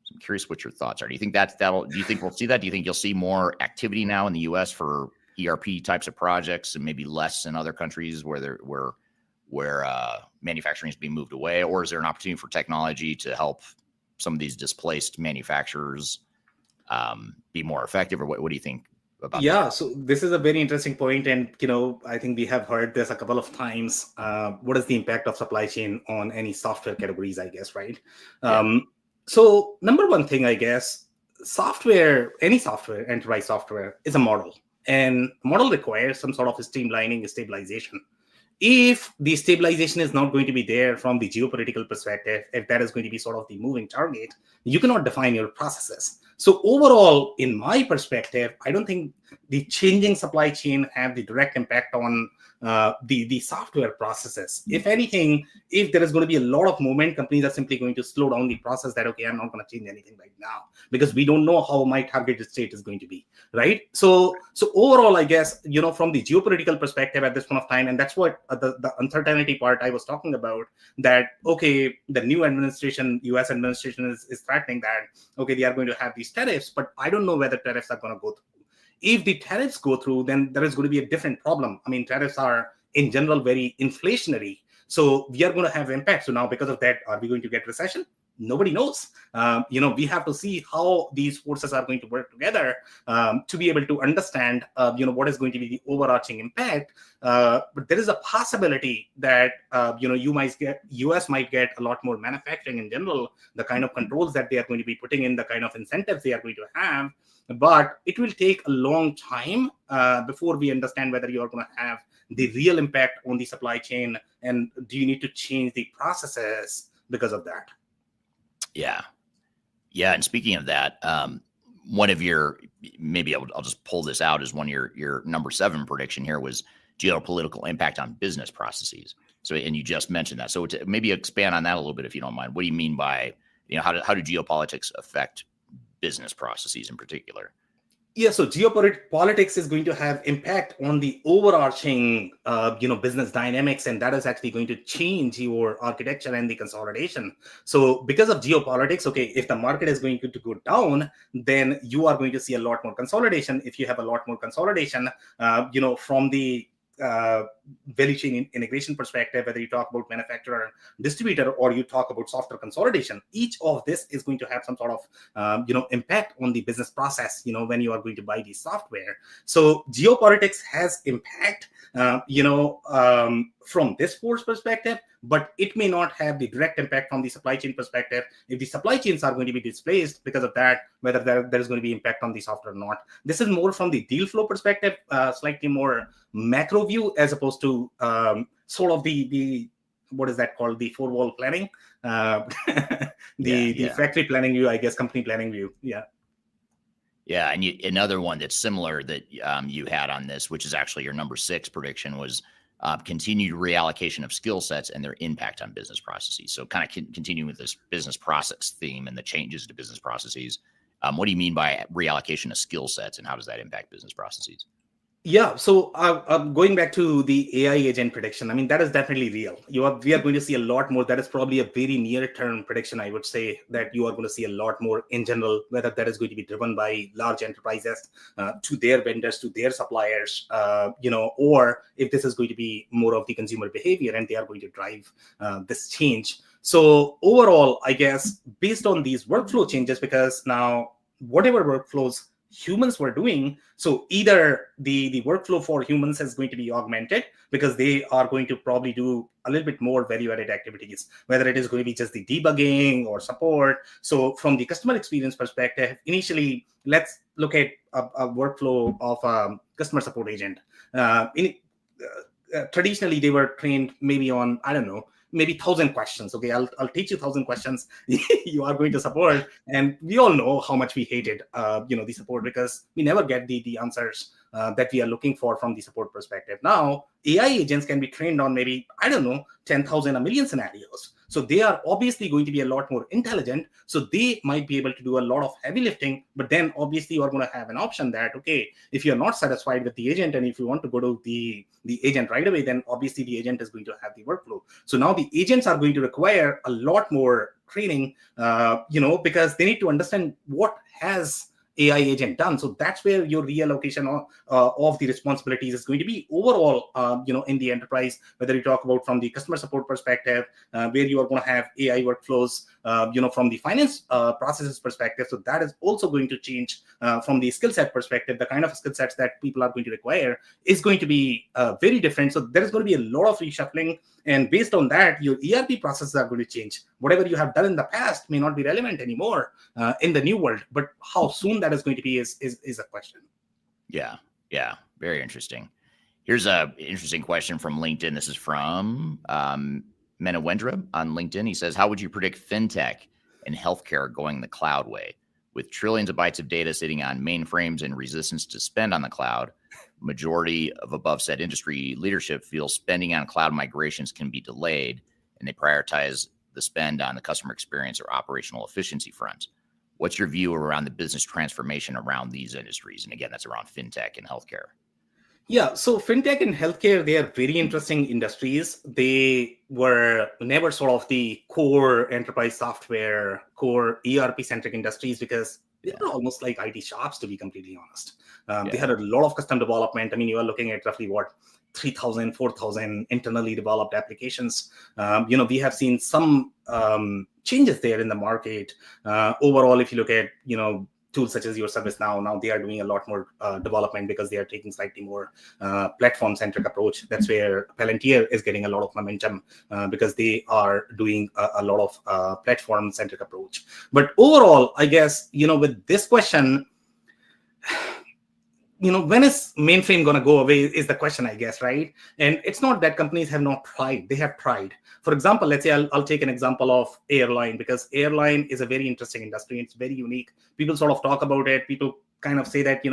So I'm curious what your thoughts are. Do you think do you think we'll see that? Do you think you'll see more activity now in the U.S. for ERP types of projects and maybe less in other countries where manufacturing is being moved away? Or is there an opportunity for technology to help some of these displaced manufacturers be more effective? Or what do you think about that? So this is a very interesting point. And, I think we have heard this a couple of times. What is the impact of supply chain on any software categories, I guess, right? Yeah. So number one thing, I guess, any software, enterprise software is a model. And model requires some sort of streamlining, stabilization. If the stabilization is not going to be there from the geopolitical perspective, if that is going to be sort of the moving target, you cannot define your processes. So overall, in my perspective, I don't think the changing supply chain have the direct impact on the software processes. If anything, if there is going to be a lot of movement, companies are simply going to slow down the process that, okay, I'm not going to change anything right now because we don't know how my targeted state is going to be, right? So overall, I guess, from the geopolitical perspective at this point of time, and that's what the uncertainty part I was talking about, that, okay, the new administration, US administration is threatening that, okay, they are going to have these tariffs, but I don't know whether tariffs are going to go through. If the tariffs go through, then there is going to be a different problem. I mean, tariffs are in general very inflationary. So we are going to have impact. So now because of that, are we going to get recession? Nobody knows. We have to see how these forces are going to work together to be able to understand, what is going to be the overarching impact. But there is a possibility that, US might get a lot more manufacturing in general, the kind of controls that they are going to be putting in, the kind of incentives they are going to have. But it will take a long time before we understand whether you are going to have the real impact on the supply chain, and do you need to change the processes because of that? Yeah. And speaking of that, one of your, maybe I'll just pull this out as one of your number 7 prediction here was geopolitical impact on business processes. So, and you just mentioned that. So maybe expand on that a little bit, if you don't mind. What do you mean by, how do geopolitics affect business processes in particular? Yeah, so geopolitics is going to have impact on the overarching, business dynamics, and that is actually going to change your architecture and the consolidation. So because of geopolitics, okay, if the market is going to go down, then you are going to see a lot more consolidation. If you have a lot more consolidation, from the value chain integration perspective, whether you talk about manufacturer, distributor, or you talk about software consolidation, each of this is going to have some sort of impact on the business process, when you are going to buy the software. So geopolitics has impact, from this force perspective, but it may not have the direct impact from the supply chain perspective. If the supply chains are going to be displaced because of that, whether there is going to be impact on the software or not. This is more from the deal flow perspective, slightly more macro view, as opposed to sort of the what is that called? The four-wall planning, the factory planning view, I guess, company planning view. Yeah. Yeah, and another one that's similar that you had on this, which is actually your number 6 prediction, was continued reallocation of skill sets and their impact on business processes. So kind of continuing with this business process theme and the changes to business processes. What do you mean by reallocation of skill sets, and how does that impact business processes? Yeah, so going back to the AI agent prediction, I mean, that is definitely real. We are going to see a lot more. That is probably a very near-term prediction, I would say, that you are going to see a lot more in general, whether that is going to be driven by large enterprises to their vendors, to their suppliers, or if this is going to be more of the consumer behavior and they are going to drive this change. So overall, I guess, based on these workflow changes, because now whatever workflows humans were doing, so either the workflow for humans is going to be augmented because they are going to probably do a little bit more value-added activities, whether it is going to be just the debugging or support. So from the customer experience perspective, initially, let's look at a workflow of a customer support agent. Traditionally, they were trained maybe on, I don't know, maybe 1,000 questions. Okay, I'll teach you 1,000 questions you are going to support. And we all know how much we hated, the support, because we never get the answers that we are looking for from the support perspective. Now, AI agents can be trained on maybe, 10,000, a million scenarios. So they are obviously going to be a lot more intelligent. So they might be able to do a lot of heavy lifting, but then obviously you are going to have an option that, okay, if you're not satisfied with the agent and if you want to go to the agent right away, then obviously the agent is going to have the workflow. So now the agents are going to require a lot more training, because they need to understand what has AI agent done. So that's where your reallocation of the responsibilities is going to be overall, in the enterprise, whether you talk about from the customer support perspective, where you are going to have AI workflows, from the finance processes perspective. So that is also going to change from the skill set perspective. The kind of skill sets that people are going to require is going to be very different. So there is going to be a lot of reshuffling. And based on that, your ERP processes are going to change. Whatever you have done in the past may not be relevant anymore in the new world. But how soon that is going to be is a question. Yeah, very interesting. Here's an interesting question from LinkedIn. This is from Menawendra on LinkedIn. He says, how would you predict fintech and healthcare going the cloud way? With trillions of bytes of data sitting on mainframes and resistance to spend on the cloud, majority of above said industry leadership feels spending on cloud migrations can be delayed, and they prioritize the spend on the customer experience or operational efficiency front. What's your view around the business transformation around these industries? And again, that's around fintech and healthcare. Yeah, so fintech and healthcare, they are very interesting industries. They were never sort of the core enterprise software, core ERP-centric industries, because they were almost like IT shops, to be completely honest. They had a lot of custom development. I mean, you are looking at roughly 3,000, 4,000 internally developed applications. We have seen some changes there in the market. Overall, if you look at, tools such as your ServiceNow, now they are doing a lot more development because they are taking slightly more platform-centric approach. That's where Palantir is getting a lot of momentum because they are doing a lot of platform-centric approach. But overall, I guess, with this question, when is mainframe going to go away is the question, I guess, right? And it's not that companies have not tried. They have tried. For example, let's say I'll take an example of airline, because airline is a very interesting industry. It's very unique. People sort of talk about it. People kind of say that,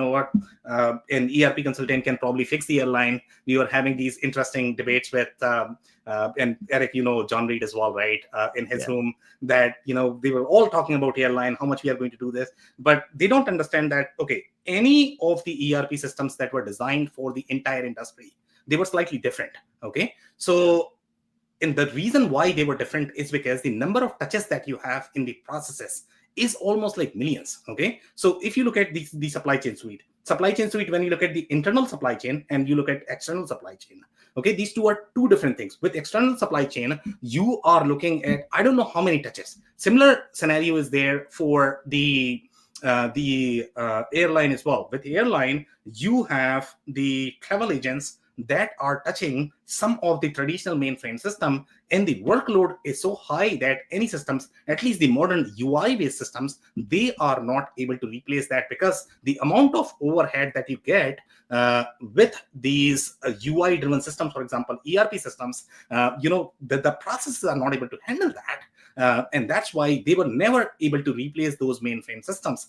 an ERP consultant can probably fix the airline. We were having these interesting debates with, and Eric, John Reed as well, right? In his room, that, they were all talking about airline, how much we are going to do this. But they don't understand that, okay, any of the ERP systems that were designed for the entire industry, they were slightly different, okay? So, and the reason why they were different is because the number of touches that you have in the processes is almost like millions, okay? So if you look at the supply chain suite, when you look at the internal supply chain and you look at external supply chain, Okay, these two are two different things. With external supply chain, you are looking at, I don't know how many touches. Similar scenario is there for the airline as well. With airline, you have the travel agents that are touching some of the traditional mainframe system, and the workload is so high that any systems, at least the modern UI based systems, they are not able to replace that, because the amount of overhead that you get with these UI driven systems, for example ERP systems, the processes are not able to handle that. And that's why they were never able to replace those mainframe systems.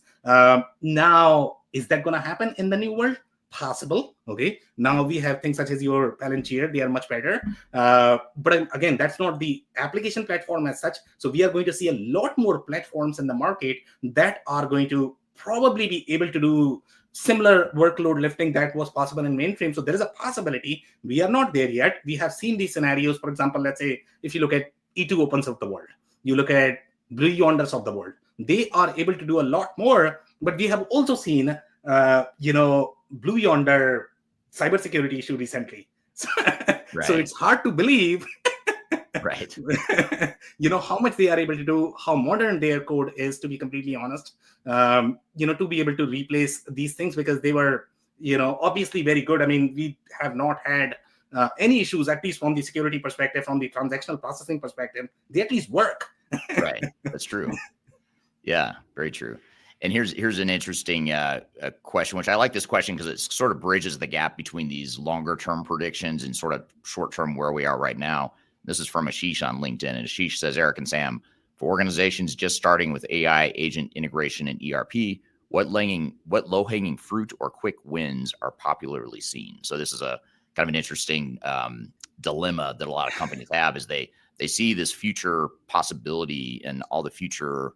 Now, is that going to happen in the new world? Possible. Okay, now we have things such as your Palantir, they are much better, but again, that's not the application platform as such. So we are going to see a lot more platforms in the market that are going to probably be able to do similar workload lifting that was possible in mainframe. So there is a possibility. We are not there yet. We have seen these scenarios. For example, let's say if you look at E2 Opens of the world, you look at Blue Yonders of the world, they are able to do a lot more. But we have also seen Blue Yonder cybersecurity issue recently. Right. So it's hard to believe right. How much they are able to do, how modern their code is, to be completely honest, to be able to replace these things, because they were, obviously very good. I mean, we have not had any issues, at least from the security perspective, from the transactional processing perspective. They at least work. Right. That's true. Yeah, very true. And here's an interesting question, which I like this question because it sort of bridges the gap between these longer term predictions and sort of short term where we are right now. This is from Ashish on LinkedIn, and Ashish says, Eric and Sam, for organizations just starting with AI agent integration and ERP, what low hanging fruit or quick wins are popularly seen? So this is a kind of an interesting dilemma that a lot of companies have, is they see this future possibility and all the future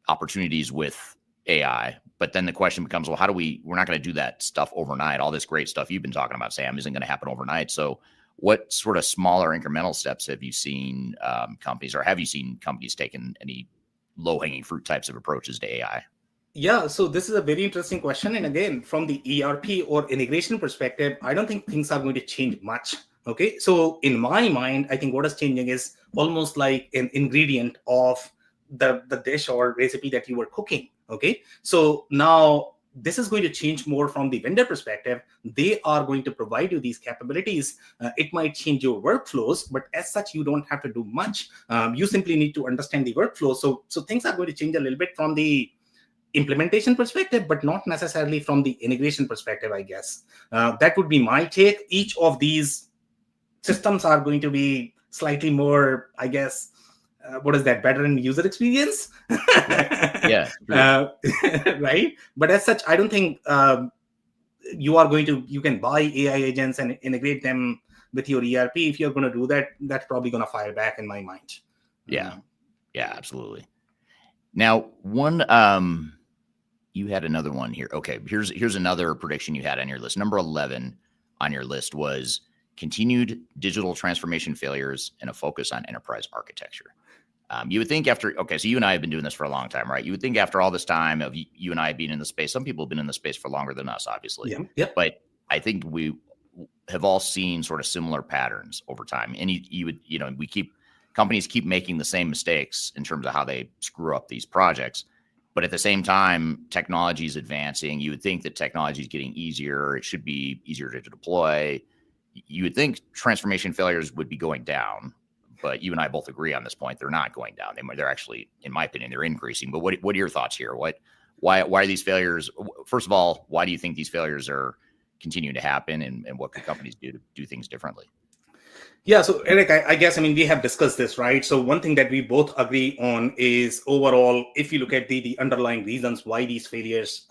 opportunities with AI, but then the question becomes, well, we're not going to do that stuff overnight. All this great stuff you've been talking about, Sam, isn't going to happen overnight. So what sort of smaller incremental steps have you seen companies, or have you seen companies taking any low hanging fruit types of approaches to AI? Yeah, so this is a very interesting question. And again, from the ERP or integration perspective, I don't think things are going to change much. Okay, so in my mind, I think what is changing is almost like an ingredient of the dish or recipe that you were cooking. Okay, so now this is going to change more from the vendor perspective. They are going to provide you these capabilities. It might change your workflows, but as such, you don't have to do much. You simply need to understand the workflow. So things are going to change a little bit from the implementation perspective, but not necessarily from the integration perspective, I guess. That would be my take. Each of these systems are going to be slightly more, I guess, what is that, better in user experience? Yeah. Right. But as such, I don't think you can buy AI agents and integrate them with your ERP. If you're going to do that, that's probably going to fire back in my mind. Yeah. Yeah, absolutely. Now, you had another one here. Okay, here's another prediction you had on your list. Number 11 on your list was continued digital transformation failures and a focus on enterprise architecture. You would think so you and I have been doing this for a long time, right? You would think after all this time of you and I being in the space, some people have been in the space for longer than us, obviously. Yeah. Yep. But I think we have all seen sort of similar patterns over time. And companies keep making the same mistakes in terms of how they screw up these projects. But at the same time, technology is advancing. You would think that technology is getting easier. It should be easier to deploy. You would think transformation failures would be going down. But you and I both agree on this point. They're not going down. They're actually, in my opinion, they're increasing. But what are your thoughts here? Why are these failures? First of all, why do you think these failures are continuing to happen, and what can companies do to do things differently? Yeah, so Eric, I guess, we have discussed this, right? So one thing that we both agree on is overall, if you look at the underlying reasons why these failures,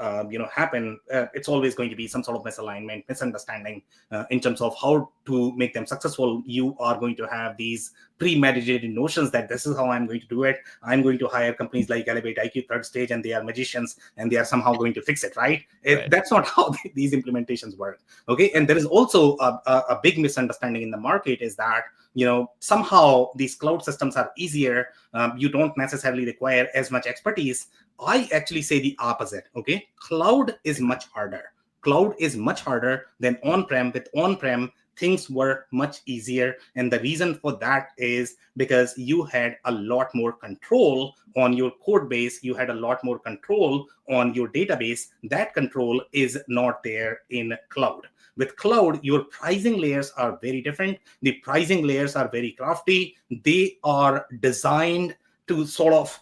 happen, it's always going to be some sort of misalignment, misunderstanding in terms of how to make them successful. You are going to have these premeditated notions that this is how I'm going to do it. I'm going to hire companies like ElevatIQ third stage, and they are magicians, and they are somehow going to fix it, right? That's not how these implementations work. Okay, and there is also a big misunderstanding in the market is that somehow these cloud systems are easier. You don't necessarily require as much expertise. I actually say the opposite. Okay, cloud is much harder. Cloud is much harder than on-prem. With on-prem, things were much easier. And the reason for that is because you had a lot more control on your code base. You had a lot more control on your database. That control is not there in cloud. With cloud, your pricing layers are very different. The pricing layers are very crafty. They are designed to sort of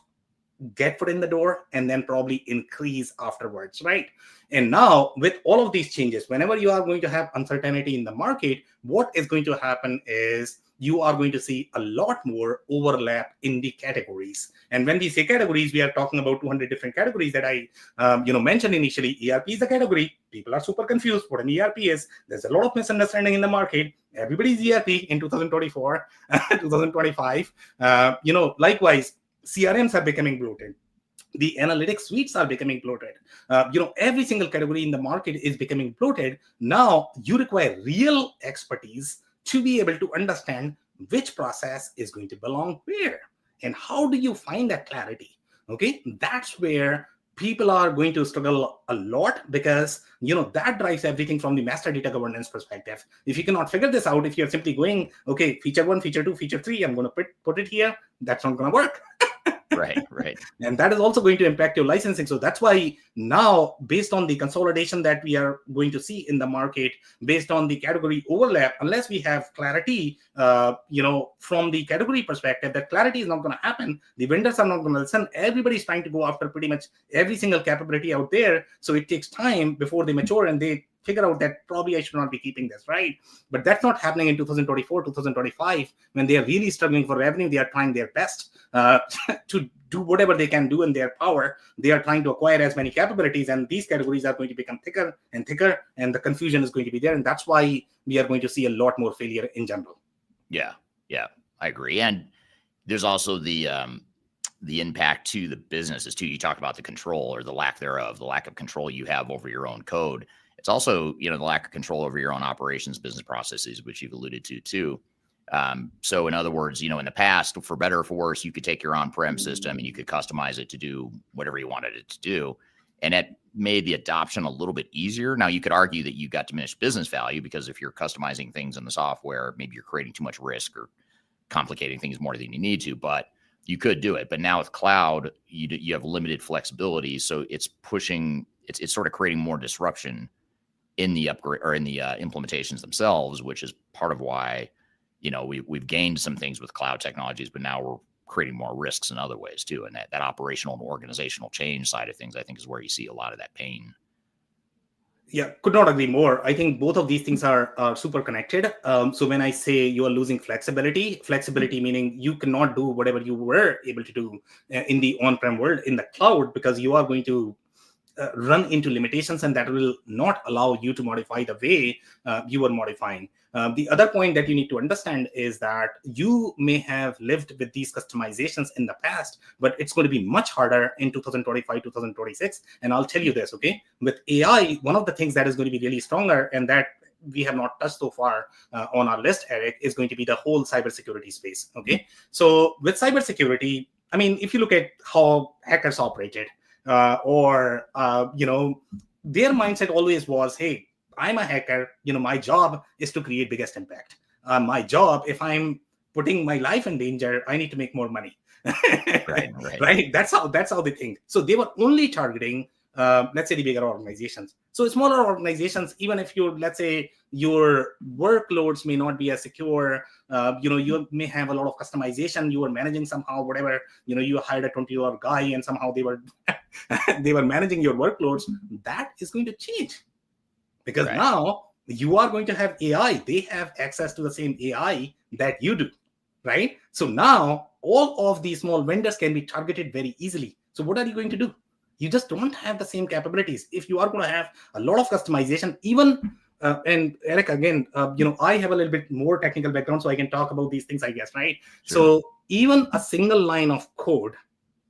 get foot in the door and then probably increase afterwards, right? And now with all of these changes, whenever you are going to have uncertainty in the market, what is going to happen is you are going to see a lot more overlap in the categories. And when we say categories, we are talking about 200 different categories that I mentioned initially. ERP is a category. People are super confused what an ERP is. There's a lot of misunderstanding in the market. Everybody's ERP in 2024, 2025. Likewise, CRMs are becoming bloated. The analytics suites are becoming bloated. Every single category in the market is becoming bloated. Now you require real expertise to be able to understand which process is going to belong where. And how do you find that clarity? Okay, that's where people are going to struggle a lot, because that drives everything from the master data governance perspective. If you cannot figure this out, if you're simply going, okay, feature 1, feature 2, feature 3, I'm going to put it here, that's not going to work. Right. And that is also going to impact your licensing. So that's why now, based on the consolidation that we are going to see in the market, based on the category overlap, unless we have clarity, from the category perspective, that clarity is not going to happen. The vendors are not going to listen. Everybody's trying to go after pretty much every single capability out there. So it takes time before they mature and they figure out that probably I should not be keeping this, right? But that's not happening in 2024, 2025, when they are really struggling for revenue. They are trying their best to do whatever they can do in their power. They are trying to acquire as many capabilities, and these categories are going to become thicker and thicker, and the confusion is going to be there. And that's why we are going to see a lot more failure in general. Yeah, I agree. And there's also the impact to the businesses too. You talked about the control, or the lack thereof, the lack of control you have over your own code. It's also, the lack of control over your own operations, business processes, which you've alluded to too. So in other words, in the past, for better or for worse, you could take your on-prem system and you could customize it to do whatever you wanted it to do. And it made the adoption a little bit easier. Now, you could argue that you got diminished business value, because if you're customizing things in the software, maybe you're creating too much risk or complicating things more than you need to, but you could do it. But now with cloud, you have limited flexibility. So it's sort of creating more disruption in the upgrade or in the implementations themselves, which is part of why, we've gained some things with cloud technologies, but now we're creating more risks in other ways too. And that operational and organizational change side of things, I think, is where you see a lot of that pain. Yeah, could not agree more. I think both of these things are super connected. So when I say you are losing flexibility meaning you cannot do whatever you were able to do in the on-prem world in the cloud, because you are going to run into limitations, and that will not allow you to modify the way you were modifying. The other point that you need to understand is that you may have lived with these customizations in the past, but it's going to be much harder in 2025, 2026. And I'll tell you this, okay? With AI, one of the things that is going to be really stronger, and that we have not touched so far on our list, Eric, is going to be the whole cybersecurity space, okay? So with cybersecurity, I mean, if you look at how hackers operated, their mindset always was, hey, I'm a hacker, my job is to create biggest impact. My job, if I'm putting my life in danger, I need to make more money. Right. That's how they think. So they were only targeting, let's say, the bigger organizations. So smaller organizations, even if let's say your workloads may not be as secure, you may have a lot of customization, you were managing somehow, whatever, you hired a $20 guy and somehow they were they were managing your workloads. That is going to change, because now you are going to have AI. They have access to the same AI that you do, right? So now all of these small vendors can be targeted very easily. So what are you going to do? You just don't have the same capabilities. If you are going to have a lot of customization, even and Eric, again, I have a little bit more technical background, so I can talk about these things, I guess, right? Sure. So even a single line of code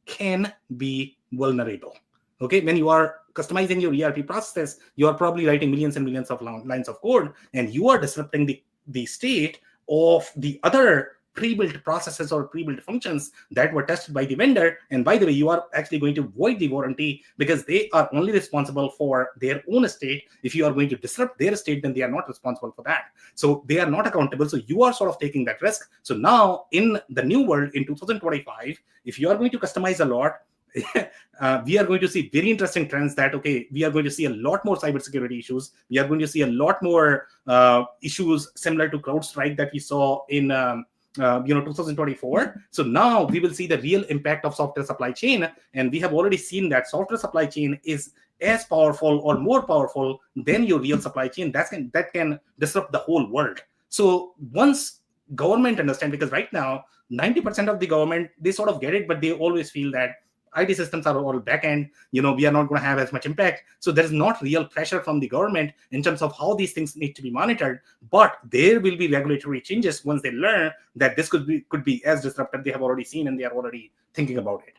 can be vulnerable. Okay, when you are customizing your ERP process, you are probably writing millions and millions of lines of code, and you are disrupting the state of the other pre-built processes or pre-built functions that were tested by the vendor. And by the way, you are actually going to void the warranty because they are only responsible for their own estate. If you are going to disrupt their estate, then they are not responsible for that. So they are not accountable. So you are sort of taking that risk. So now in the new world in 2025, if you are going to customize a lot, we are going to see very interesting trends that, okay, we are going to see a lot more cybersecurity issues. We are going to see a lot more issues similar to CrowdStrike that we saw in 2024. So now we will see the real impact of software supply chain. And we have already seen that software supply chain is as powerful or more powerful than your real supply chain. That can disrupt the whole world. So once government understand, because right now 90% of the government, they sort of get it, but they always feel that IT systems are all back end, we are not going to have as much impact. So there is not real pressure from the government in terms of how these things need to be monitored. But there will be regulatory changes once they learn that this could be as disruptive. They have already seen and they are already thinking about it.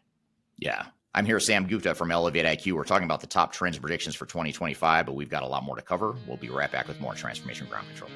Yeah. I'm here, Sam Gupta from ElevatIQ. We're talking about the top trends and predictions for 2025, but we've got a lot more to cover. We'll be right back with more Transformation Ground Control.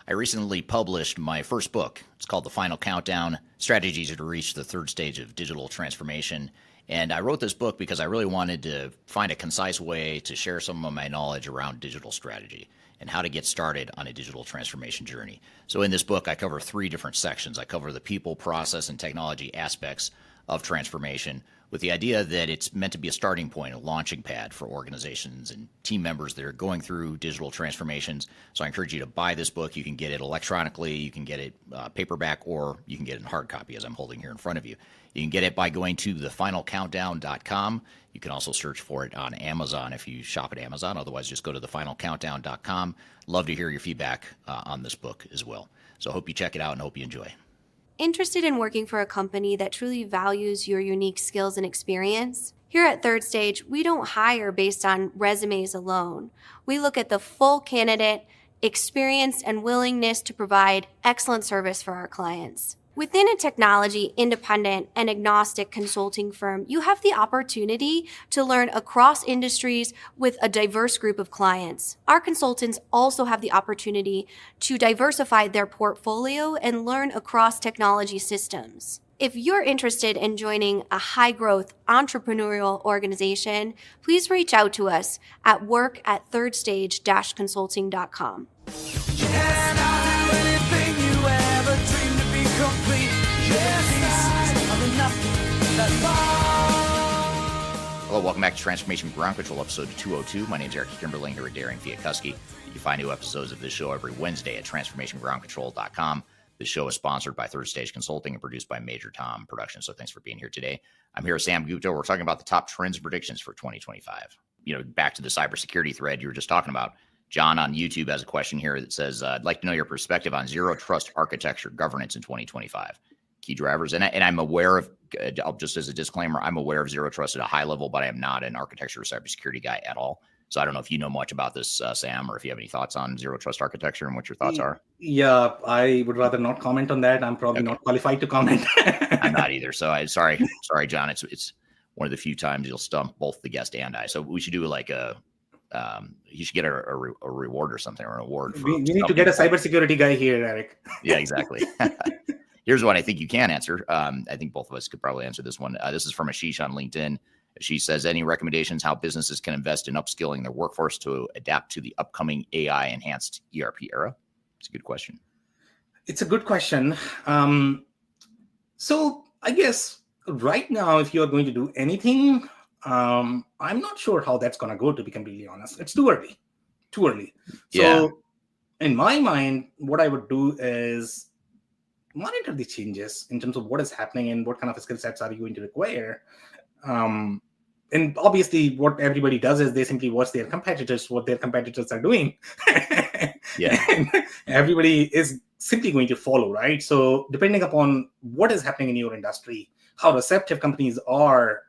I recently published my first book. It's called The Final Countdown, Strategies to Reach the Third Stage of Digital Transformation. And I wrote this book because I really wanted to find a concise way to share some of my knowledge around digital strategy and how to get started on a digital transformation journey. So in this book, I cover 3 different sections. I cover the people, process, and technology aspects of transformation, with the idea that it's meant to be a starting point, a launching pad for organizations and team members that are going through digital transformations. So I encourage you to buy this book. You can get it electronically, you can get it paperback, or you can get it in hard copy as I'm holding here in front of you. You can get it by going to thefinalcountdown.com. You can also search for it on Amazon if you shop at Amazon. Otherwise, just go to thefinalcountdown.com. Love to hear your feedback on this book as well. So I hope you check it out and hope you enjoy. Interested in working for a company that truly values your unique skills and experience? Here at Third Stage, we don't hire based on resumes alone. We look at the full candidate, experience, and willingness to provide excellent service for our clients. Within a technology independent and agnostic consulting firm, you have the opportunity to learn across industries with a diverse group of clients. Our consultants also have the opportunity to diversify their portfolio and learn across technology systems. If you're interested in joining a high-growth entrepreneurial organization, please reach out to us at work@thirdstage-consulting.com. Hello, welcome back to Transformation Ground Control, episode 202. My name is Eric Kimberling here with Darian Chwialkowski. You can find new episodes of this show every Wednesday at transformationgroundcontrol.com. This show is sponsored by Third Stage Consulting and produced by Major Tom Productions. So thanks for being here today. I'm here with Sam Gupta. We're talking about the top trends and predictions for 2025. Back to the cybersecurity thread you were just talking about. John on YouTube has a question here that says, I'd like to know your perspective on zero trust architecture governance in 2025. Key drivers. And I'm aware of, just as a disclaimer, I'm aware of zero trust at a high level, but I am not an architecture or cybersecurity guy at all. So I don't know if you know much about this, Sam, or if you have any thoughts on zero trust architecture and what your thoughts are. Yeah, I would rather not comment on that. I'm probably not qualified to comment. I'm not either. So sorry, John. It's one of the few times you'll stump both the guest and I. So we should do like you should get a reward or something, or an award. We need to get a cybersecurity guy here, Eric. Yeah, exactly. Here's one I think you can answer. I think both of us could probably answer this one. This is from Ashish on LinkedIn. She says, any recommendations how businesses can invest in upskilling their workforce to adapt to the upcoming AI-enhanced ERP era? It's a good question. It's a good question. So I guess right now, if you're going to do anything, I'm not sure how that's going to go, to be completely honest. It's too early. So in my mind, what I would do is monitor the changes in terms of what is happening and what kind of skill sets are you going to require. And obviously what everybody does is they simply watch their competitors, what their competitors are doing. Yeah. And everybody is simply going to follow, right? So depending upon what is happening in your industry, how receptive companies are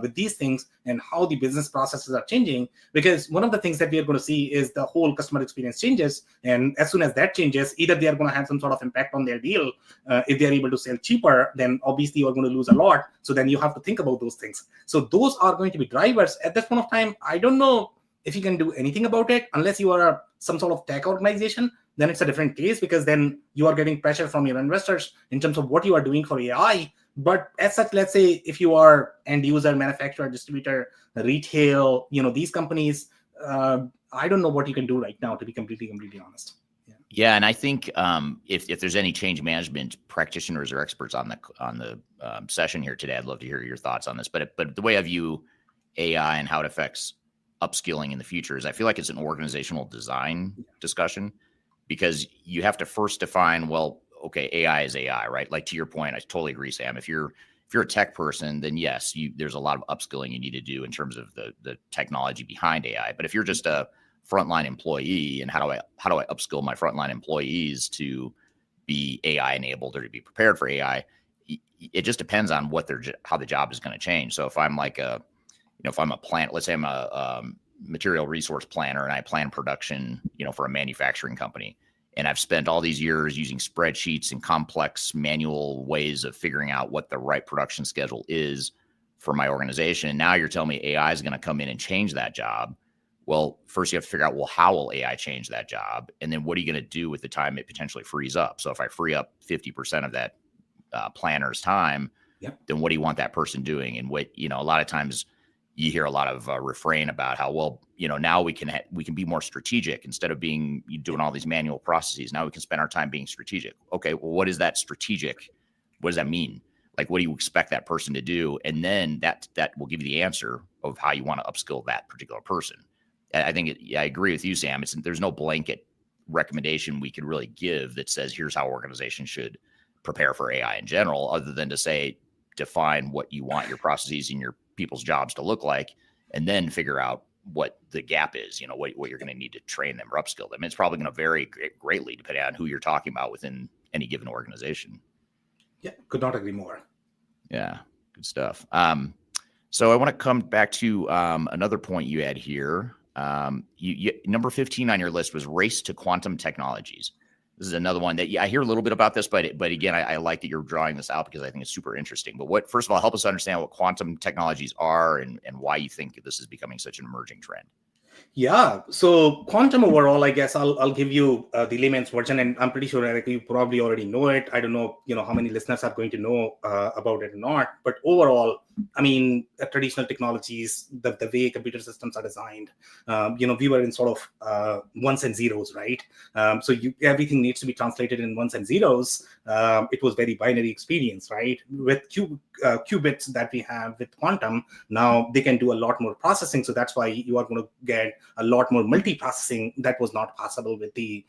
with these things and how the business processes are changing. Because one of the things that we are going to see is the whole customer experience changes. And as soon as that changes, either they are going to have some sort of impact on their deal. If they are able to sell cheaper, then obviously you are going to lose a lot. So then you have to think about those things. So those are going to be drivers. At this point of time, I don't know if you can do anything about it unless you are some sort of tech organization. Then it's a different case, because then you are getting pressure from your investors in terms of what you are doing for AI. But as such, let's say if you are end user, manufacturer, distributor, retail, these companies, I don't know what you can do right now, to be completely honest. Yeah, and I think if there's any change management practitioners or experts on the session here today, I'd love to hear your thoughts on this. But the way I view AI and how it affects upskilling in the future is I feel like it's an organizational design discussion, because you have to first define, well, okay, AI is AI, right? Like, to your point, I totally agree, Sam. If you're a tech person, then yes, there's a lot of upskilling you need to do in terms of the technology behind AI. But if you're just a frontline employee, and how do I upskill my frontline employees to be AI enabled or to be prepared for AI? It just depends on how the job is going to change. So if I'm like if I'm a plant, let's say I'm a material resource planner and I plan production, for a manufacturing company, and I've spent all these years using spreadsheets and complex manual ways of figuring out what the right production schedule is for my organization. And now you're telling me AI is going to come in and change that job. Well, first you have to figure out, well, how will AI change that job? And then what are you going to do with the time it potentially frees up? So if I free up 50% of that planner's time, then what do you want that person doing? And what, a lot of times you hear a lot of refrain about how, well, now we can be more strategic instead of doing all these manual processes. Now we can spend our time being strategic. Okay, well, what is that strategic? What does that mean? Like, what do you expect that person to do? And then that will give you the answer of how you want to upskill that particular person. I think I agree with you, Sam. There's no blanket recommendation we could really give that says here's how organizations should prepare for AI in general, other than to say define what you want your processes and your people's jobs to look like, and then figure out what the gap is, what you're going to need to train them or upskill them. It's probably going to vary greatly depending on who you're talking about within any given organization. Yeah, could not agree more. Yeah, good stuff. So I want to come back to another point you had here. You number 15 on your list was race to quantum technologies. This is another one that I hear a little bit about this, but again, I like that you're drawing this out because I think it's super interesting. But first of all, help us understand what quantum technologies are and why you think this is becoming such an emerging trend. Yeah, so quantum overall, I guess I'll give you the layman's version, and I'm pretty sure, Eric, you probably already know it. I don't know, how many listeners are going to know about it or not. But overall, I mean, traditional technologies, the way computer systems are designed, we were in sort of ones and zeros, right? So everything needs to be translated in ones and zeros. It was very binary experience, right? With qubits that we have with quantum, now they can do a lot more processing. So that's why you are going to get a lot more multiprocessing that was not possible with the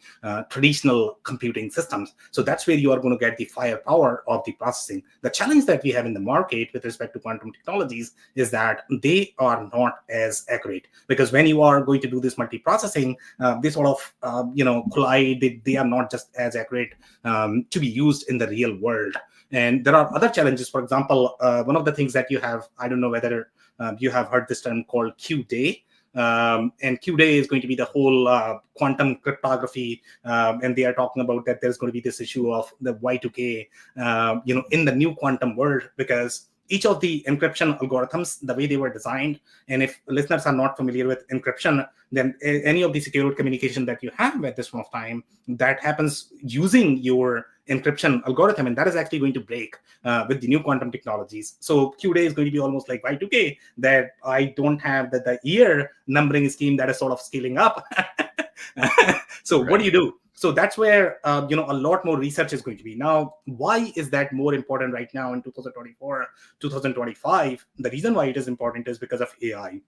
traditional computing systems. So that's where you are going to get the firepower of the processing. The challenge that we have in the market with respect to quantum technologies is that they are not as accurate, because when you are going to do this multiprocessing, they sort of collide. They are not just as accurate to be used in the real world. And there are other challenges. For example, one of the things that you have, I don't know whether you have heard this term called Q-Day. And Q-Day is going to be the whole quantum cryptography, and they are talking about that there's going to be this issue of the Y2K, in the new quantum world, because each of the encryption algorithms, the way they were designed, and if listeners are not familiar with encryption, then any of the secure communication that you have at this point of time, that happens using your encryption algorithm, and that is actually going to break with the new quantum technologies. So Q-Day is going to be almost like Y2K, that I don't have the year numbering scheme that is sort of scaling up. So right. What do you do? So that's where a lot more research is going to be. Now, why is that more important right now in 2024, 2025? The reason why it is important is because of AI.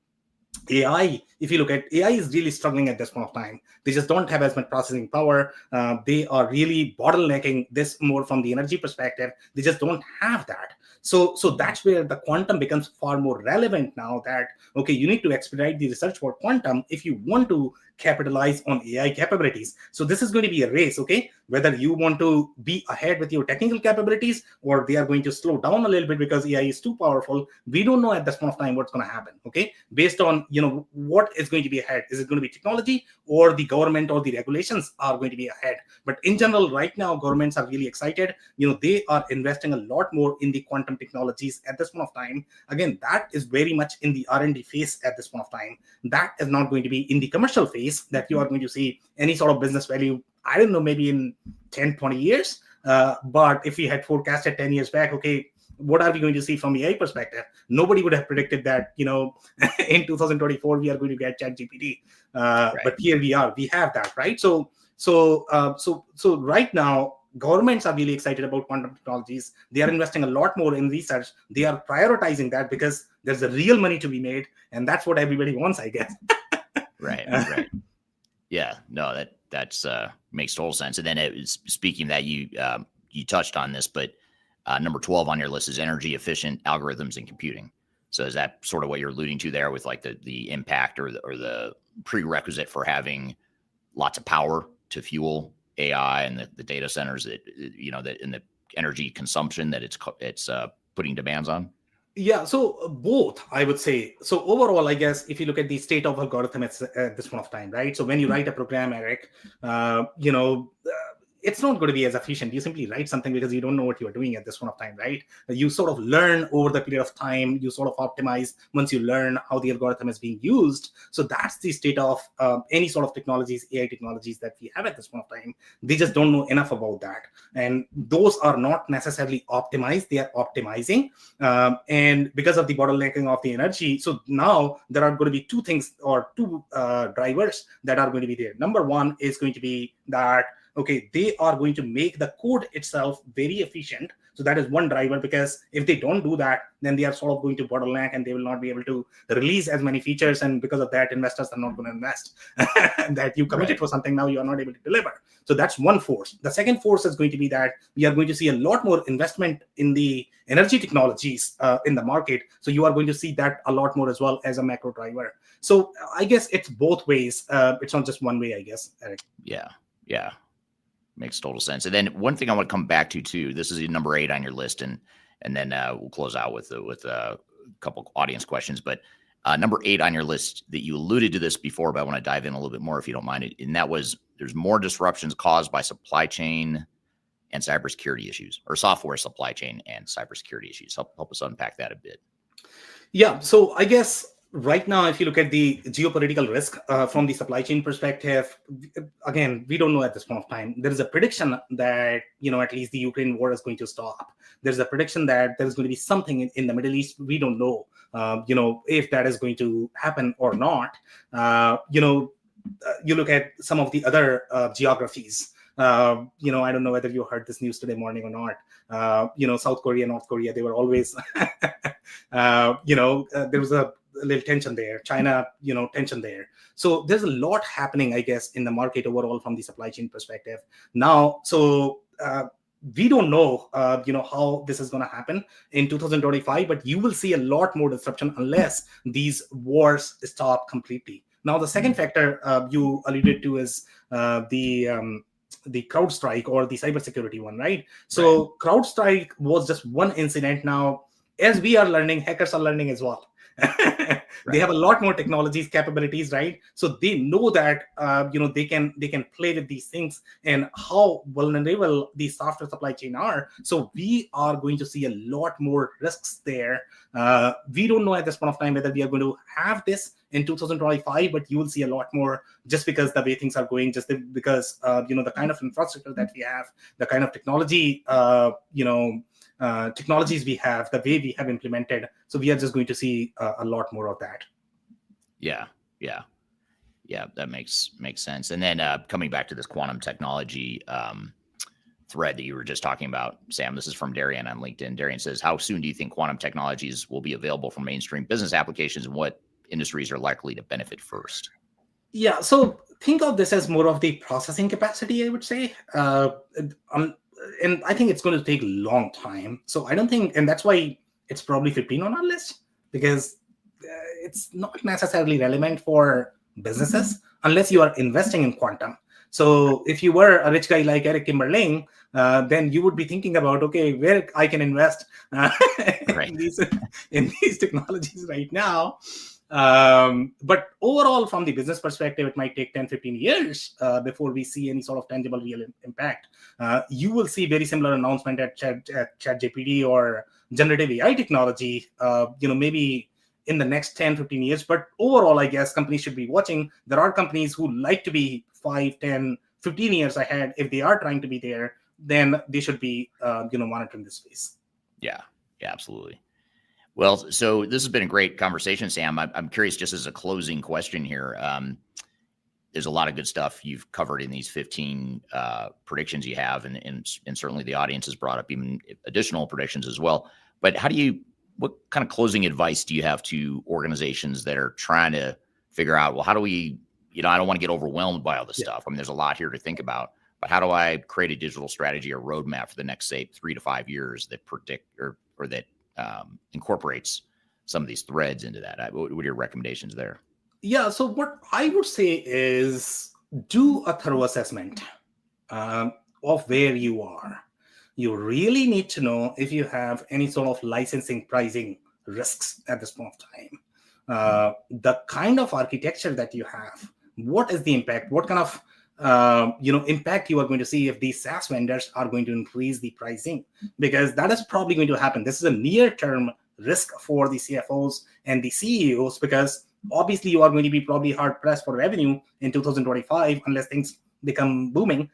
AI, if you look at AI, is really struggling at this point of time. They just don't have as much processing power. They are really bottlenecking this more from the energy perspective. They just don't have that. So that's where the quantum becomes far more relevant now, that, okay, you need to expedite the research for quantum if you want to capitalize on AI capabilities. So this is going to be a race, okay? Whether you want to be ahead with your technical capabilities, or they are going to slow down a little bit because AI is too powerful. We don't know at this point of time what's going to happen, okay? Based on, what is going to be ahead. Is it going to be technology, or the government or the regulations are going to be ahead? But in general, right now, governments are really excited. They are investing a lot more in the quantum technologies at this point of time. Again, that is very much in the R&D phase at this point of time. That is not going to be in the commercial phase that you are going to see any sort of business value, I don't know, maybe in 10, 20 years. But if we had forecasted 10 years back, okay, what are we going to see from AI perspective? Nobody would have predicted that, in 2024, we are going to get ChatGPT. Right. But here we are, we have that, right? So right now, governments are really excited about quantum technologies. They are investing a lot more in research. They are prioritizing that because there's a real money to be made, and that's what everybody wants, I guess. Right. Yeah, no, that's makes total sense. And then speaking of that, you touched on this, but number 12 on your list is energy efficient algorithms and computing. So is that sort of what you're alluding to there with like the impact or the prerequisite for having lots of power to fuel AI and the data centers that that in the energy consumption that it's putting demands on? Yeah, so both, I would say. So overall, I guess if you look at the state of algorithm at this point of time, right? So when you write a program, Eric, it's not going to be as efficient. You simply write something because you don't know what you are doing at this point of time, right? You sort of learn over the period of time. You sort of optimize once you learn how the algorithm is being used. So that's the state of any sort of technologies, AI technologies that we have at this point of time. They just don't know enough about that. And those are not necessarily optimized. They are optimizing. And because of the bottlenecking of the energy, so now there are going to be two things or two drivers that are going to be there. Number one is going to be that, okay, they are going to make the code itself very efficient. So that is one driver, because if they don't do that, then they are sort of going to bottleneck and they will not be able to release as many features. And because of that, investors are not going to invest. That you committed for something, now you are not able to deliver. So that's one force. The second force is going to be that we are going to see a lot more investment in the energy technologies in the market. So you are going to see that a lot more as well as a macro driver. So I guess it's both ways. It's not just one way, I guess, Eric. Yeah. Makes total sense. And then one thing I want to come back to too, this is number 8 on your list, and then we'll close out with a couple audience questions. But number 8 on your list, that you alluded to this before, but I want to dive in a little bit more if you don't mind. And that was, there's more disruptions caused by supply chain and cybersecurity issues, or software supply chain and cybersecurity issues. Help us unpack that a bit. Yeah. So I guess right now, if you look at the geopolitical risk from the supply chain perspective, again, we don't know at this point of time. There is a prediction that, at least the Ukraine war is going to stop. There's a prediction that there's going to be something in the Middle East. We don't know, if that is going to happen or not. You look at some of the other geographies. I don't know whether you heard this news today morning or not. South Korea, North Korea, they were always, there was a little tension there. China, tension there. So there's a lot happening, I guess, in the market overall from the supply chain perspective. Now, so we don't know, how this is going to happen in 2025, but you will see a lot more disruption unless these wars stop completely. Now, the second factor you alluded to is the CrowdStrike or the cybersecurity one, right? So CrowdStrike was just one incident. Now, as we are learning, hackers are learning as well. They have a lot more technologies, capabilities, right? So they know that they can play with these things and how vulnerable the software supply chain are. So we are going to see a lot more risks there. We don't know at this point of time whether we are going to have this in 2025, but you will see a lot more, just because the way things are going, just because the kind of infrastructure that we have, the kind of technology technologies we have, the way we have implemented. So we are just going to see a lot more of that. Yeah, that makes sense. And then coming back to this quantum technology thread that you were just talking about, Sam, this is from Darian on LinkedIn. Darian says, how soon do you think quantum technologies will be available for mainstream business applications, and what industries are likely to benefit first? Yeah, so think of this as more of the processing capacity, I would say. And I think it's going to take a long time. So I don't think, and that's why it's probably 15 on our list, because it's not necessarily relevant for businesses unless you are investing in quantum. So if you were a rich guy like Eric Kimberling, then you would be thinking about, okay, where I can invest in these technologies right now. But overall, from the business perspective, it might take 10, 15 years before we see any sort of tangible real impact. You will see very similar announcement at ChatGPT or generative AI technology, maybe in the next 10, 15 years. But overall, I guess companies should be watching. There are companies who like to be 5, 10, 15 years ahead. If they are trying to be there, then they should be, monitoring this space. Yeah, absolutely. Well, so this has been a great conversation, Sam. I'm curious, just as a closing question here, there's a lot of good stuff you've covered in these 15 predictions you have, and certainly the audience has brought up even additional predictions as well. But what kind of closing advice do you have to organizations that are trying to figure out, well, how do we, I don't want to get overwhelmed by all this stuff. I mean, there's a lot here to think about, but how do I create a digital strategy or roadmap for the next, say, 3 to 5 years that predict or that incorporates some of these threads into that? What are your recommendations there? Yeah, so what I would say is do a thorough assessment of where you are. You really need to know if you have any sort of licensing pricing risks at this point of time. The kind of architecture that you have, what is the impact? What kind of impact you are going to see if these SaaS vendors are going to increase the pricing? Because that is probably going to happen. This is a near-term risk for the CFOs and the CEOs, because obviously you are going to be probably hard pressed for revenue in 2025 unless things become booming,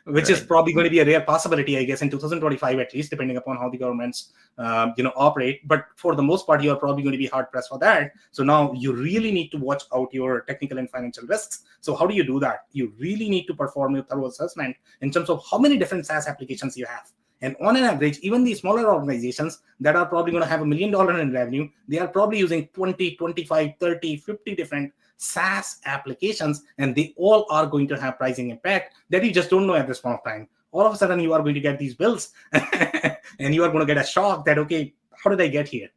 which is probably going to be a rare possibility, I guess, in 2025 at least, depending upon how the governments operate. But for the most part, you are probably going to be hard pressed for that. So now you really need to watch out your technical and financial risks. So how do you do that? You really need to perform a thorough assessment in terms of how many different SaaS applications you have. And on an average, even the smaller organizations that are probably going to have $1 million in revenue, they are probably using 20, 25, 30, 50 different SaaS applications, and they all are going to have pricing impact that you just don't know at this point of time. All of a sudden, you are going to get these bills, and you are going to get a shock that, okay, how did I get here?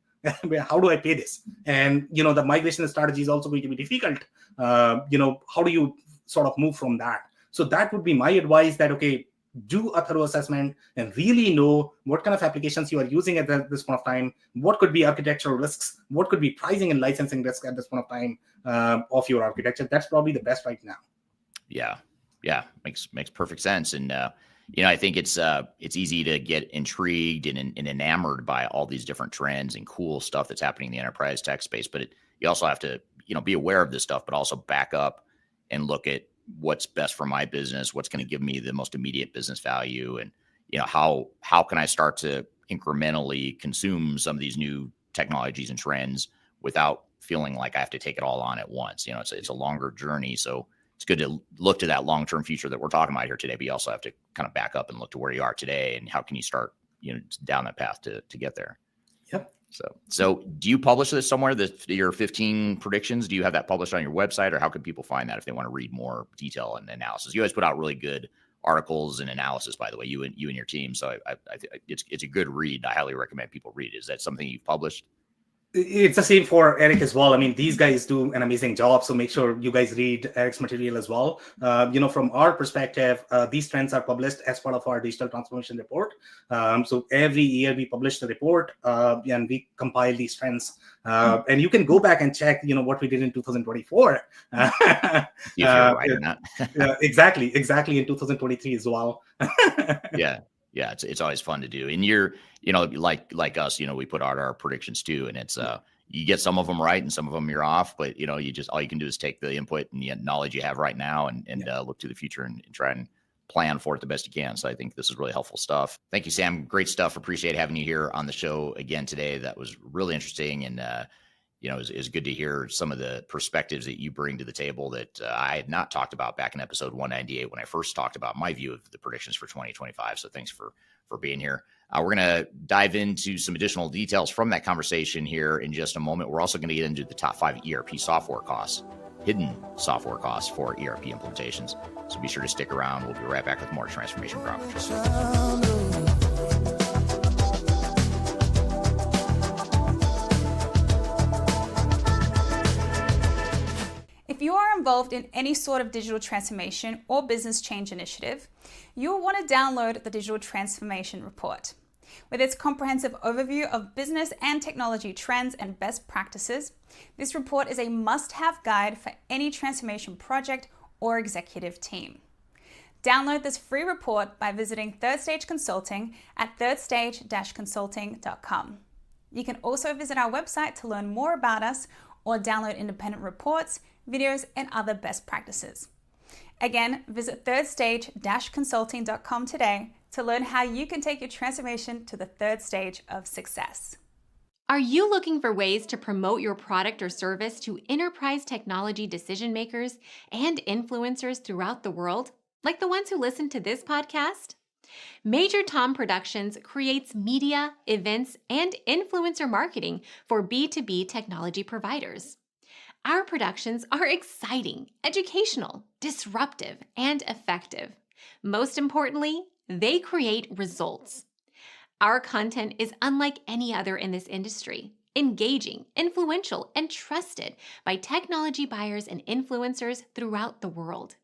How do I pay this? And, the migration strategy is also going to be difficult. How do you sort of move from that? So that would be my advice, that, okay, do a thorough assessment and really know what kind of applications you are using at this point of time, what could be architectural risks, what could be pricing and licensing risk at this point of time of your architecture. That's probably the best right now. Yeah, makes perfect sense. And I think it's easy to get intrigued and enamored by all these different trends and cool stuff that's happening in the enterprise tech space. But you also have to be aware of this stuff, but also back up and look at what's best for my business, what's going to give me the most immediate business value, and how can I start to incrementally consume some of these new technologies and trends without feeling like I have to take it all on at once. It's a longer journey, so it's good to look to that long-term future that we're talking about here today, but you also have to kind of back up and look to where you are today and how can you start down that path to get there. Yep. So do you publish this somewhere, your 15 predictions? Do you have that published on your website, or how can people find that if they want to read more detail and analysis? You guys put out really good articles and analysis, by the way, you and your team. So I it's a good read. I highly recommend people read it. Is that something you've published? It's the same for Eric as well. I mean, these guys do an amazing job. So make sure you guys read Eric's material as well. From our perspective, these trends are published as part of our digital transformation report. So every year we publish the report and we compile these trends. And you can go back and check, what we did in 2024. If you're right or not. Exactly in 2023 as well. Yeah, it's always fun to do. And you're, like us, we put out our predictions too, and it's you get some of them right and some of them you're off, but you just all you can do is take the input and the knowledge you have right now and look to the future and try and plan for it the best you can. So I think this is really helpful stuff. Thank you, Sam. Great stuff. Appreciate having you here on the show again today. That was really interesting, and it's good to hear some of the perspectives that you bring to the table that I had not talked about back in episode 198 when I first talked about my view of the predictions for 2025. So thanks for being here. We're going to dive into some additional details from that conversation here in just a moment. We're also going to get into the top 5 ERP software costs, hidden software costs for ERP implementations. So be sure to stick around. We'll be right back with more Transformation Ground Control. involved in any sort of digital transformation or business change initiative, you will want to download the Digital Transformation Report. With its comprehensive overview of business and technology trends and best practices, this report is a must-have guide for any transformation project or executive team. Download this free report by visiting Third Stage Consulting at thirdstage-consulting.com. You can also visit our website to learn more about us or download independent reports, videos, and other best practices. Again, visit thirdstage-consulting.com today to learn how you can take your transformation to the third stage of success. Are you looking for ways to promote your product or service to enterprise technology decision makers and influencers throughout the world, like the ones who listen to this podcast? Major Tom Productions creates media, events, and influencer marketing for B2B technology providers. Our productions are exciting, educational, disruptive, and effective. Most importantly, they create results. Our content is unlike any other in this industry, engaging, influential, and trusted by technology buyers and influencers throughout the world.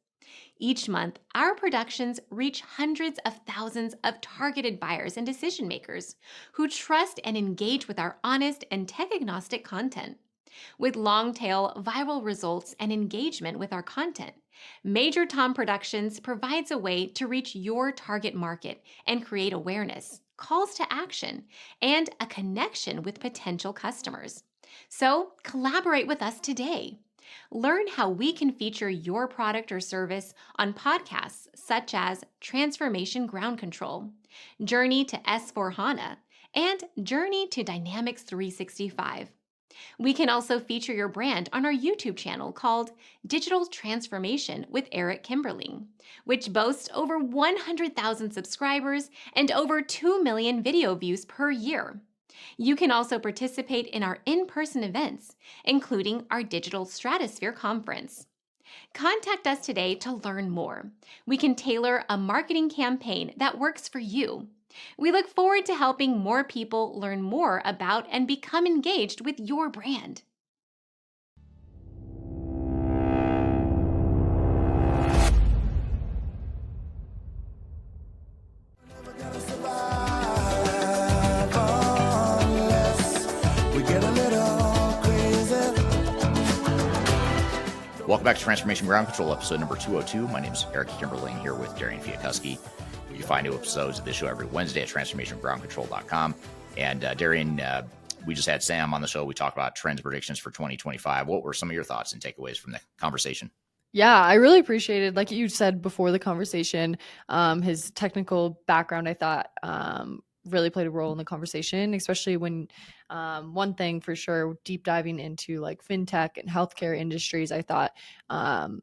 Each month, our productions reach hundreds of thousands of targeted buyers and decision makers who trust and engage with our honest and tech-agnostic content. With long-tail viral results and engagement with our content, Major Tom Productions provides a way to reach your target market and create awareness, calls to action, and a connection with potential customers. So collaborate with us today. Learn how we can feature your product or service on podcasts such as Transformation Ground Control, Journey to S/4HANA, and Journey to Dynamics 365. We can also feature your brand on our YouTube channel called Digital Transformation with Eric Kimberling, which boasts over 100,000 subscribers and over 2 million video views per year. You can also participate in our in-person events, including our Digital Stratosphere Conference. Contact us today to learn more. We can tailor a marketing campaign that works for you. We look forward to helping more people learn more about and become engaged with your brand. Welcome back to Transformation Ground Control, episode number 202. My name is Eric Kimberling here with Darian Chwialkowski. You can find new episodes of this show every Wednesday at transformationgroundcontrol.com. And Darian, we just had Sam on the show. We talked about trends predictions for 2025. What were some of your thoughts and takeaways from the conversation? Yeah, I really appreciated, like you said before the conversation, his technical background, I thought really played a role in the conversation, especially when one thing for sure, deep diving into like fintech and healthcare industries, I thought the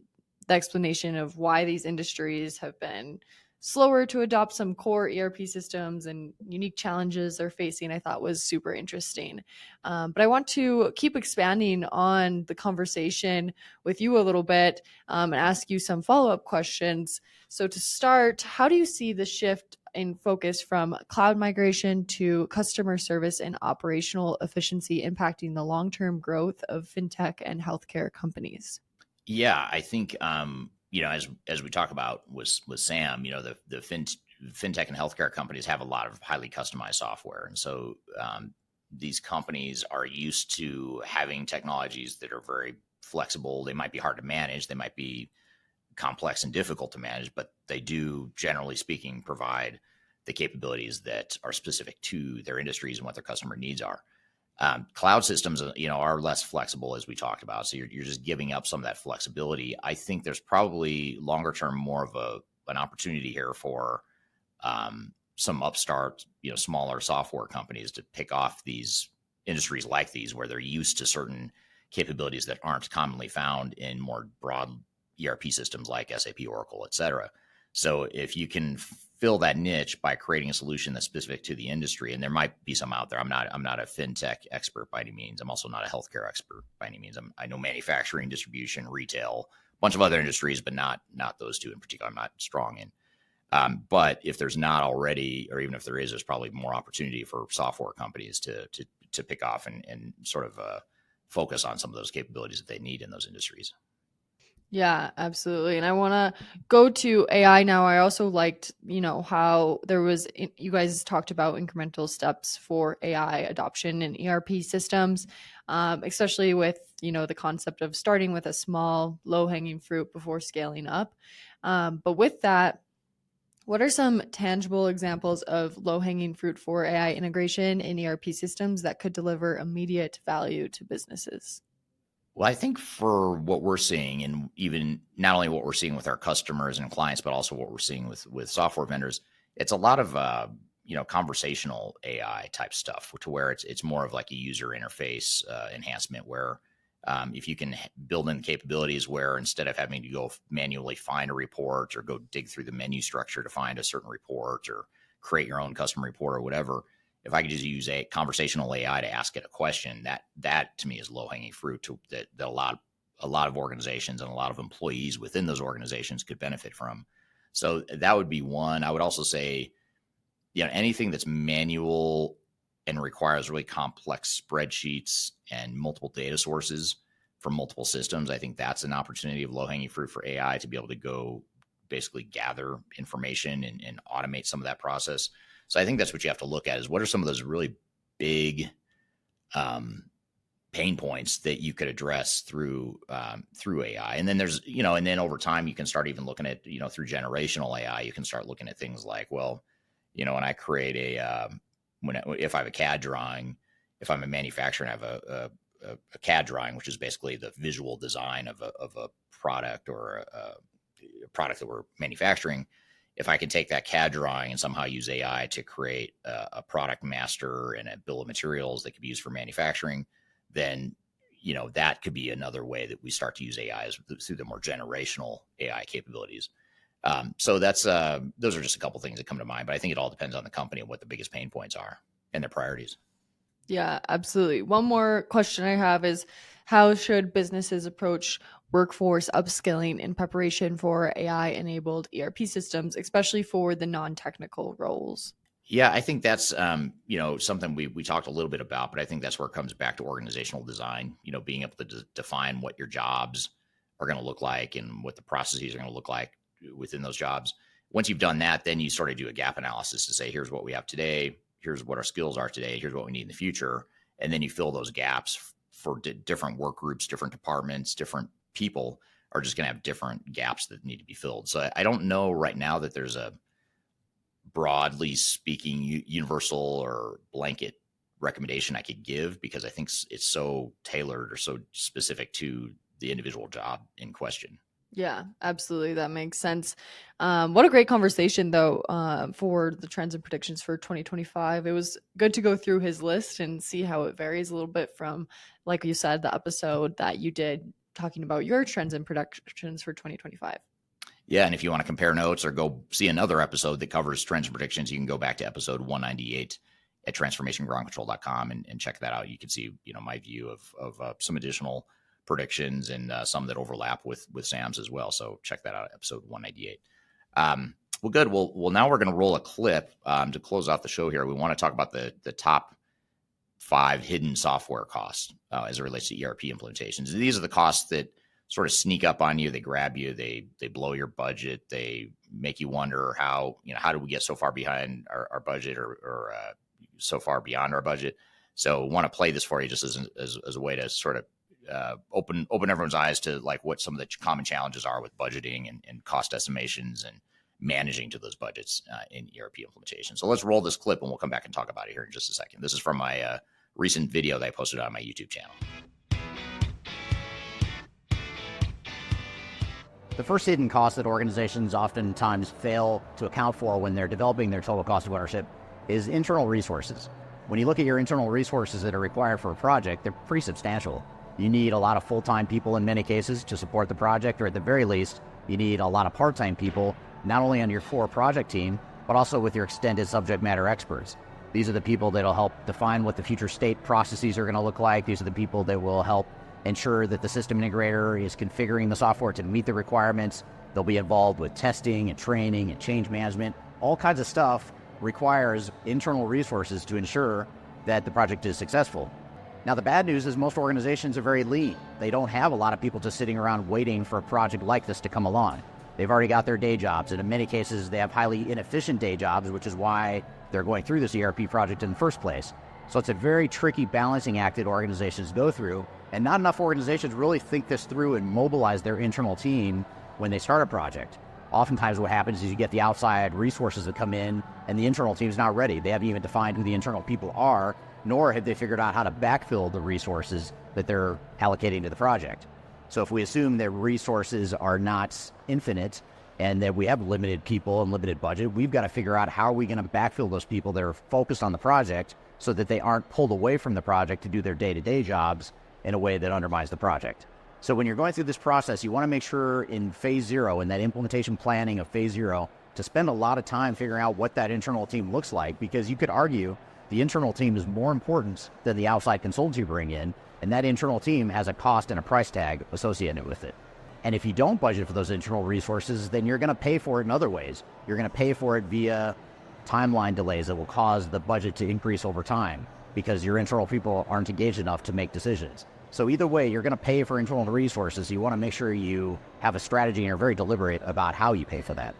explanation of why these industries have been slower to adopt some core ERP systems and unique challenges they're facing, I thought was super interesting. But I want to keep expanding on the conversation with you a little bit and ask you some follow-up questions. So to start, how do you see the shift in focus from cloud migration to customer service and operational efficiency impacting the long-term growth of fintech and healthcare companies? Yeah, I think as we talk about with Sam, the fintech and healthcare companies have a lot of highly customized software. And so these companies are used to having technologies that are very flexible. They might be hard to manage. They might be complex and difficult to manage, but they do, generally speaking, provide the capabilities that are specific to their industries and what their customer needs are. Cloud systems, are less flexible, as we talked about. So you're just giving up some of that flexibility. I think there's probably longer term more of an opportunity here for some upstart, smaller software companies to pick off these industries like these, where they're used to certain capabilities that aren't commonly found in more broad ERP systems like SAP, Oracle, et cetera. So if you can fill that niche by creating a solution that's specific to the industry, and there might be some out there. I'm not a fintech expert by any means. I'm also not a healthcare expert by any means. I know manufacturing, distribution, retail, a bunch of other industries, but not those two in particular. I'm not strong in. But if there's not already, or even if there is, there's probably more opportunity for software companies to pick off and sort of focus on some of those capabilities that they need in those industries. Yeah, absolutely. And I want to go to AI now. I also liked, how you guys talked about incremental steps for AI adoption in ERP systems, especially with, the concept of starting with a small, low hanging fruit before scaling up. But with that, what are some tangible examples of low hanging fruit for AI integration in ERP systems that could deliver immediate value to businesses? Well, I think for what we're seeing, and even not only what we're seeing with our customers and clients, but also what we're seeing with software vendors, it's a lot of conversational AI type stuff, to where it's more of like a user interface enhancement, where if you can build in capabilities where instead of having to go manually find a report or go dig through the menu structure to find a certain report or create your own custom report or whatever, if I could just use a conversational AI to ask it a question, that to me is low hanging fruit that a lot of organizations and a lot of employees within those organizations could benefit from. So that would be one. I would also say, anything that's manual and requires really complex spreadsheets and multiple data sources from multiple systems, I think that's an opportunity of low hanging fruit for AI to be able to go basically gather information and automate some of that process. So I think that's what you have to look at, is what are some of those really big pain points that you could address through AI. And then there's, and then over time you can start even looking at, through generational AI, you can start looking at things like, well, when I create if I have a CAD drawing, if I'm a manufacturer and I have a CAD drawing, which is basically the visual design of a product or a product that we're manufacturing, if I can take that CAD drawing and somehow use AI to create a product master and a bill of materials that could be used for manufacturing, then, that could be another way that we start to use AI, through the more generational AI capabilities. So those are just a couple things that come to mind, but I think it all depends on the company and what the biggest pain points are and their priorities. Yeah, absolutely. One more question I have is, how should businesses approach workforce upskilling in preparation for AI-enabled ERP systems, especially for the non-technical roles? Yeah, I think that's something we talked a little bit about, but I think that's where it comes back to organizational design. Being able to define what your jobs are going to look like and what the processes are going to look like within those jobs. Once you've done that, then you sort of do a gap analysis to say, here's what we have today, here's what our skills are today, here's what we need in the future, and then you fill those gaps for different work groups, different departments, different people are just going to have different gaps that need to be filled. So I don't know right now that there's a broadly speaking universal or blanket recommendation I could give, because I think it's so tailored or so specific to the individual job in question. Yeah, absolutely. That makes sense. What a great conversation, though, for the trends and predictions for 2025. It was good to go through his list and see how it varies a little bit from, like you said, the episode that you did talking about your trends and predictions for 2025. Yeah, and if you want to compare notes or go see another episode that covers trends and predictions, you can go back to episode 198 at transformationgroundcontrol.com and check that out. You can see, my view of some additional predictions and some that overlap with Sam's as well. So check that out, episode 198. Well, good. Well, now we're going to roll a clip to close out the show here. We want to talk about the top 5 hidden software costs as it relates to ERP implementations. And these are the costs that sort of sneak up on you. They grab you. They blow your budget. They make you wonder how did we get so far behind our budget or so far beyond our budget. So want to play this for you just as a way to sort of open everyone's eyes to like what some of the common challenges are with budgeting and cost estimations and managing to those budgets in ERP implementation. So let's roll this clip and we'll come back and talk about it here in just a second. This is from my recent video that I posted on my YouTube channel. The first hidden cost that organizations oftentimes fail to account for when they're developing their total cost of ownership is internal resources. When you look at your internal resources that are required for a project, they're pretty substantial. You need a lot of full-time people in many cases to support the project, or at the very least, you need a lot of part-time people, not only on your core project team, but also with your extended subject matter experts. These are the people that will help define what the future state processes are going to look like. These are the people that will help ensure that the system integrator is configuring the software to meet the requirements. They'll be involved with testing and training and change management. All kinds of stuff requires internal resources to ensure that the project is successful. Now, the bad news is most organizations are very lean. They don't have a lot of people just sitting around waiting for a project like this to come along. They've already got their day jobs, and in many cases, they have highly inefficient day jobs, which is why they're going through this ERP project in the first place. So it's a very tricky balancing act that organizations go through, and not enough organizations really think this through and mobilize their internal team when they start a project. Oftentimes what happens is you get the outside resources that come in, and the internal team's not ready. They haven't even defined who the internal people are, nor have they figured out how to backfill the resources that they're allocating to the project. So if we assume that resources are not infinite and that we have limited people and limited budget, we've got to figure out how are we going to backfill those people that are focused on the project so that they aren't pulled away from the project to do their day-to-day jobs in a way that undermines the project. So when you're going through this process, you want to make sure in phase 0, in that implementation planning of phase 0, to spend a lot of time figuring out what that internal team looks like, because you could argue the internal team is more important than the outside consultants you bring in, and that internal team has a cost and a price tag associated with it. And if you don't budget for those internal resources, then you're going to pay for it in other ways. You're going to pay for it via timeline delays that will cause the budget to increase over time because your internal people aren't engaged enough to make decisions. So either way, you're going to pay for internal resources. You want to make sure you have a strategy and are very deliberate about how you pay for that.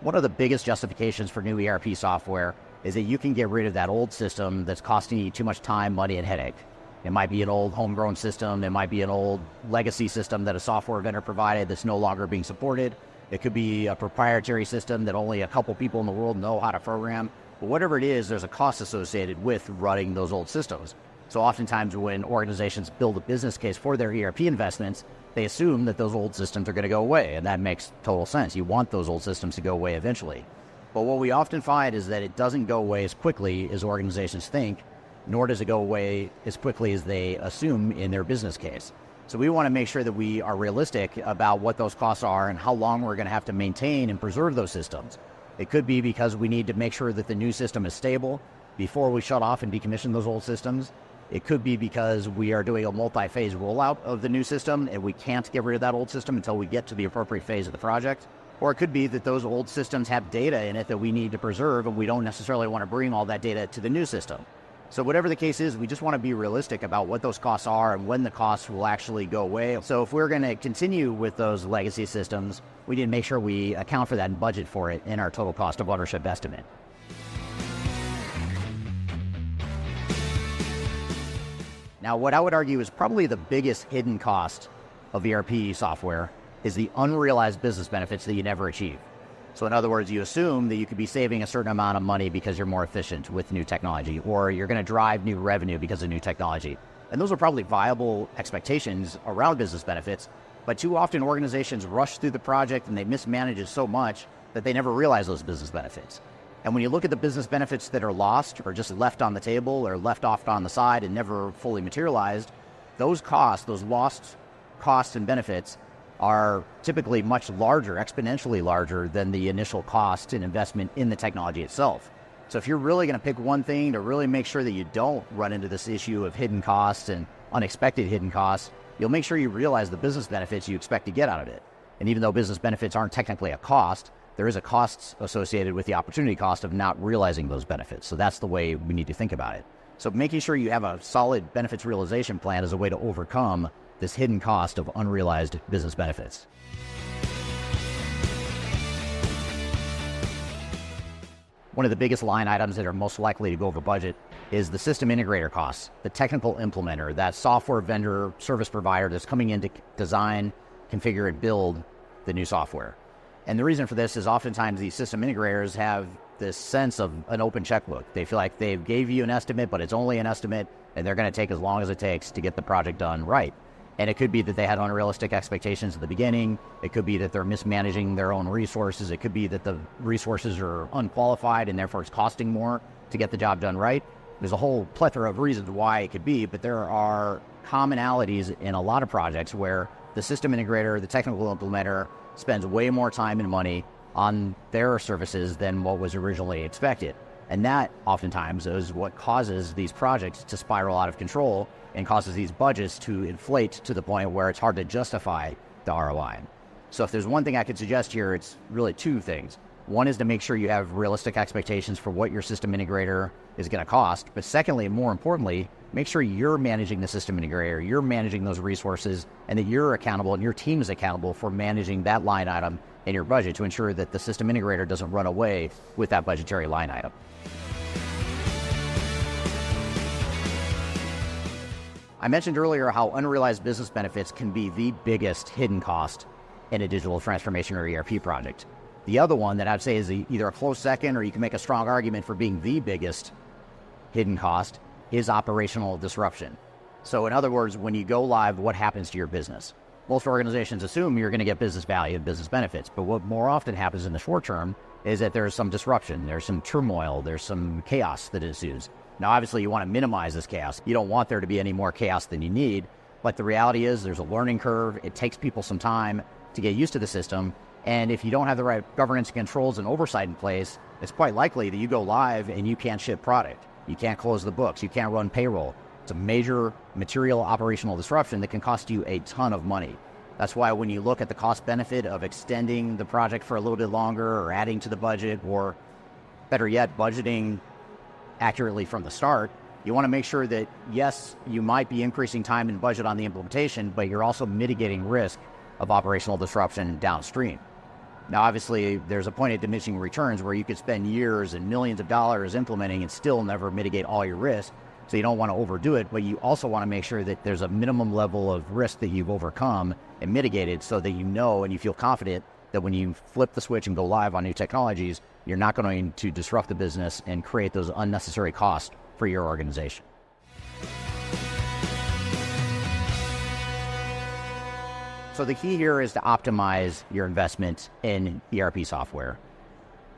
One of the biggest justifications for new ERP software is that you can get rid of that old system that's costing you too much time, money, and headache. It might be an old homegrown system. It might be an old legacy system that a software vendor provided that's no longer being supported. It could be a proprietary system that only a couple people in the world know how to program. But whatever it is, there's a cost associated with running those old systems. So oftentimes when organizations build a business case for their ERP investments, they assume that those old systems are going to go away, and that makes total sense. You want those old systems to go away eventually. But what we often find is that it doesn't go away as quickly as organizations think, nor does it go away as quickly as they assume in their business case. So we want to make sure that we are realistic about what those costs are and how long we're going to have to maintain and preserve those systems. It could be because we need to make sure that the new system is stable before we shut off and decommission those old systems. It could be because we are doing a multi-phase rollout of the new system and we can't get rid of that old system until we get to the appropriate phase of the project. Or it could be that those old systems have data in it that we need to preserve and we don't necessarily want to bring all that data to the new system. So whatever the case is, we just want to be realistic about what those costs are and when the costs will actually go away. So if we're going to continue with those legacy systems, we need to make sure we account for that and budget for it in our total cost of ownership estimate. Now, what I would argue is probably the biggest hidden cost of ERP software is the unrealized business benefits that you never achieve. So in other words, you assume that you could be saving a certain amount of money because you're more efficient with new technology, or you're going to drive new revenue because of new technology. And those are probably viable expectations around business benefits, but too often organizations rush through the project and they mismanage it so much that they never realize those business benefits. And when you look at the business benefits that are lost or just left on the table or left off on the side and never fully materialized, those costs, those lost costs and benefits are typically much larger, exponentially larger than the initial cost and investment in the technology itself. So if you're really going to pick one thing to really make sure that you don't run into this issue of hidden costs and unexpected hidden costs, you'll make sure you realize the business benefits you expect to get out of it. And even though business benefits aren't technically a cost, there is a cost associated with the opportunity cost of not realizing those benefits. So that's the way we need to think about it. So making sure you have a solid benefits realization plan is a way to overcome this hidden cost of unrealized business benefits. One of the biggest line items that are most likely to go over budget is the system integrator costs, the technical implementer, that software vendor, service provider that's coming in to design, configure, and build the new software. And the reason for this is oftentimes these system integrators have this sense of an open checkbook. They feel like they gave you an estimate, but it's only an estimate, and they're going to take as long as it takes to get the project done right. And it could be that they had unrealistic expectations at the beginning. It could be that they're mismanaging their own resources. It could be that the resources are unqualified and therefore it's costing more to get the job done right. There's a whole plethora of reasons why it could be, but there are commonalities in a lot of projects where the system integrator, the technical implementer, spends way more time and money on their services than what was originally expected. And that oftentimes is what causes these projects to spiral out of control and causes these budgets to inflate to the point where it's hard to justify the ROI. So if there's one thing I could suggest here, it's really two things. One is to make sure you have realistic expectations for what your system integrator is going to cost. But secondly, and more importantly, make sure you're managing the system integrator, you're managing those resources, and that you're accountable and your team is accountable for managing that line item in your budget to ensure that the system integrator doesn't run away with that budgetary line item. I mentioned earlier how unrealized business benefits can be the biggest hidden cost in a digital transformation or ERP project. The other one that I'd say is either a close second, or you can make a strong argument for being the biggest hidden cost, is operational disruption. So in other words, when you go live, what happens to your business? Most organizations assume you're going to get business value and business benefits, but what more often happens in the short term is that there's some disruption, there's some turmoil, there's some chaos that ensues. Now, obviously, you want to minimize this chaos. You don't want there to be any more chaos than you need, but the reality is there's a learning curve. It takes people some time to get used to the system, and if you don't have the right governance controls and oversight in place, it's quite likely that you go live and you can't ship product. You can't close the books. You can't run payroll. It's a major material operational disruption that can cost you a ton of money. That's why when you look at the cost benefit of extending the project for a little bit longer or adding to the budget, or better yet, budgeting accurately from the start, you want to make sure that, yes, you might be increasing time and budget on the implementation, but you're also mitigating risk of operational disruption downstream. Now, obviously, there's a point at diminishing returns where you could spend years and millions of dollars implementing and still never mitigate all your risk. So you don't want to overdo it, but you also want to make sure that there's a minimum level of risk that you've overcome and mitigated, so that you know and you feel confident that when you flip the switch and go live on new technologies, you're not going to disrupt the business and create those unnecessary costs for your organization. So the key here is to optimize your investment in ERP software.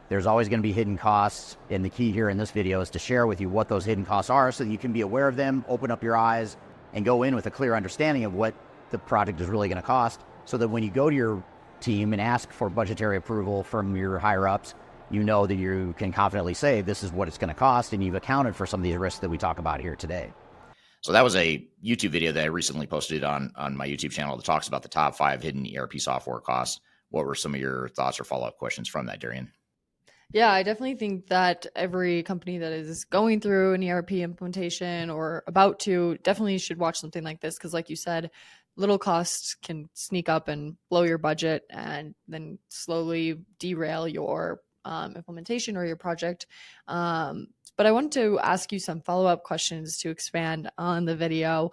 There's always going to be hidden costs, and the key here in this video is to share with you what those hidden costs are so that you can be aware of them, open up your eyes, and go in with a clear understanding of what the project is really going to cost, so that when you go to your team and ask for budgetary approval from your higher-ups, you know that you can confidently say this is what it's going to cost, and you've accounted for some of these risks that we talk about here today. So that was a YouTube video that I recently posted on my YouTube channel that talks about the top 5 hidden ERP software costs. What were some of your thoughts or follow-up questions from that, Darian? Yeah, I definitely think that every company that is going through an ERP implementation or about to definitely should watch something like this, because like you said, little costs can sneak up and blow your budget and then slowly derail your implementation or your project. But I wanted to ask you some follow-up questions to expand on the video.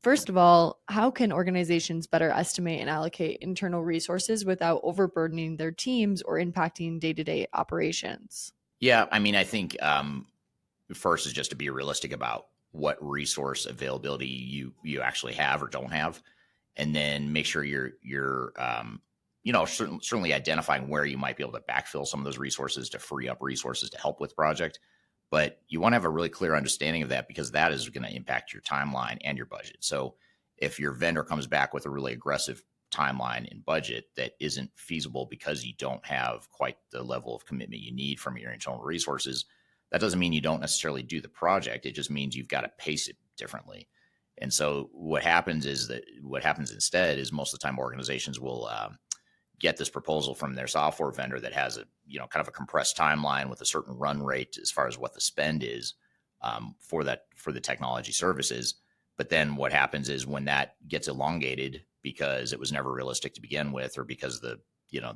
First of all, how can organizations better estimate and allocate internal resources without overburdening their teams or impacting day-to-day operations? Yeah, I mean, I think first is just to be realistic about what resource availability you actually have or don't have, and then make sure you're certainly identifying where you might be able to backfill some of those resources to free up resources to help with project. But you want to have a really clear understanding of that, because that is going to impact your timeline and your budget. So if your vendor comes back with a really aggressive timeline and budget that isn't feasible because you don't have quite the level of commitment you need from your internal resources, that doesn't mean you don't necessarily do the project. It just means you've got to pace it differently. And so what happens instead is most of the time organizations will get this proposal from their software vendor that has a kind of a compressed timeline with a certain run rate as far as what the spend is for the technology services. But then what happens is when that gets elongated because it was never realistic to begin with, or because the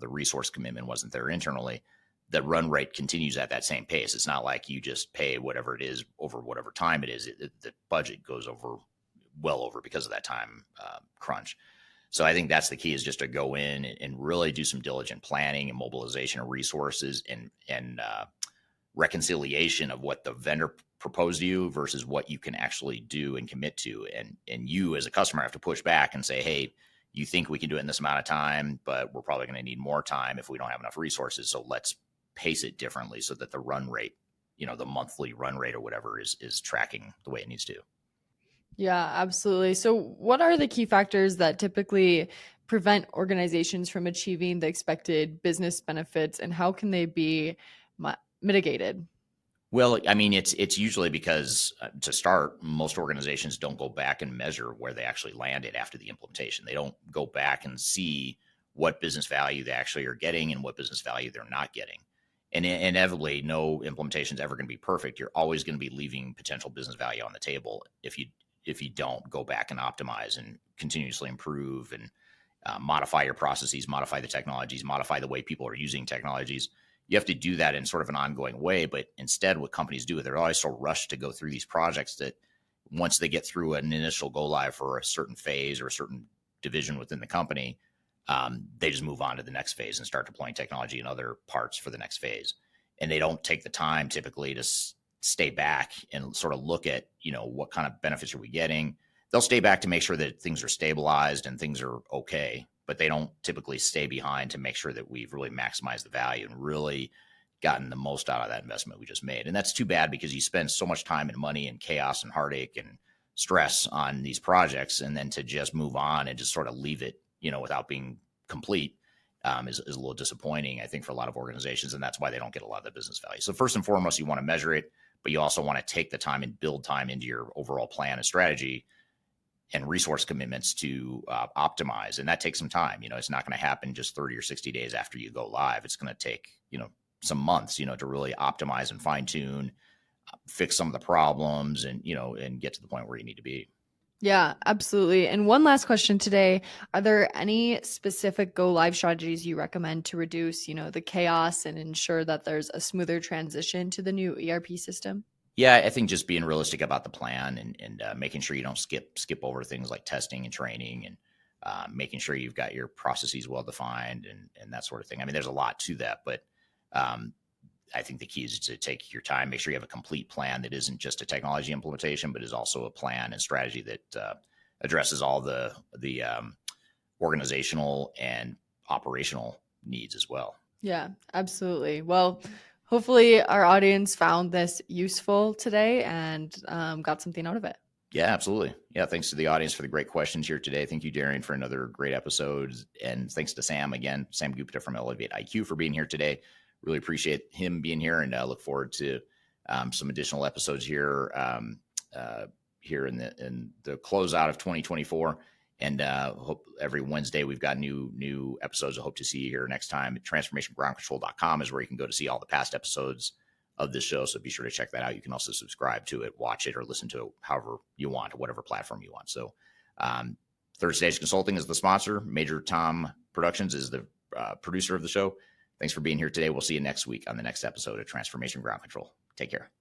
resource commitment wasn't there internally, the run rate continues at that same pace. It's not like you just pay whatever it is over whatever time it is. The budget goes well over because of that time crunch. So I think that's the key, is just to go in and really do some diligent planning and mobilization of resources and reconciliation of what the vendor proposed to you versus what you can actually do and commit to. And you as a customer have to push back and say, hey, you think we can do it in this amount of time, but we're probably going to need more time if we don't have enough resources. So let's pace it differently so that the run rate, the monthly run rate or whatever is tracking the way it needs to. Yeah, absolutely. So what are the key factors that typically prevent organizations from achieving the expected business benefits, and how can they be mitigated? Well, I mean, it's usually because to start, most organizations don't go back and measure where they actually landed after the implementation. They don't go back and see what business value they actually are getting and what business value they're not getting. And inevitably, no implementation is ever going to be perfect. You're always going to be leaving potential business value on the table if you don't go back and optimize and continuously improve and modify your processes, modify the technologies, modify the way people are using technologies. You have to do that in sort of an ongoing way. But instead, what companies do, they're always so rushed to go through these projects that once they get through an initial go live for a certain phase or a certain division within the company, they just move on to the next phase and start deploying technology in other parts for the next phase. And they don't take the time typically to stay back and sort of look at, what kind of benefits are we getting? They'll stay back to make sure that things are stabilized and things are okay, but they don't typically stay behind to make sure that we've really maximized the value and really gotten the most out of that investment we just made. And that's too bad because you spend so much time and money and chaos and heartache and stress on these projects, and then to just move on and just sort of leave it, without being complete is a little disappointing, I think, for a lot of organizations. And that's why they don't get a lot of the business value. So first and foremost, you want to measure it, but you also want to take the time and build time into your overall plan and strategy and resource commitments to optimize. And that takes some time. It's not going to happen just 30 or 60 days after you go live. It's going to take, some months, to really optimize and fine tune, fix some of the problems and, and get to the point where you need to be. Yeah, absolutely. And one last question today. Are there any specific go live strategies you recommend to reduce, the chaos and ensure that there's a smoother transition to the new ERP system? Yeah, I think just being realistic about the plan and making sure you don't skip over things like testing and training and making sure you've got your processes well defined and that sort of thing. I mean, there's a lot to that, but I think the key is to take your time, make sure you have a complete plan that isn't just a technology implementation, but is also a plan and strategy that addresses all the organizational and operational needs as well. Yeah, absolutely. Well, hopefully our audience found this useful today and got something out of it. Yeah, absolutely. Yeah, thanks to the audience for the great questions here today. Thank you, Darian, for another great episode. And thanks to Sam again, Sam Gupta from ElevatIQ for being here today. Really appreciate him being here and look forward to some additional episodes here here in the closeout of 2024. And hope every Wednesday we've got new episodes. I hope to see you here next time. TransformationGroundControl.com is where you can go to see all the past episodes of this show. So be sure to check that out. You can also subscribe to it, watch it, or listen to it however you want, whatever platform you want. So Third Stage Consulting is the sponsor. Major Tom Productions is the producer of the show. Thanks for being here today. We'll see you next week on the next episode of Transformation Ground Control. Take care.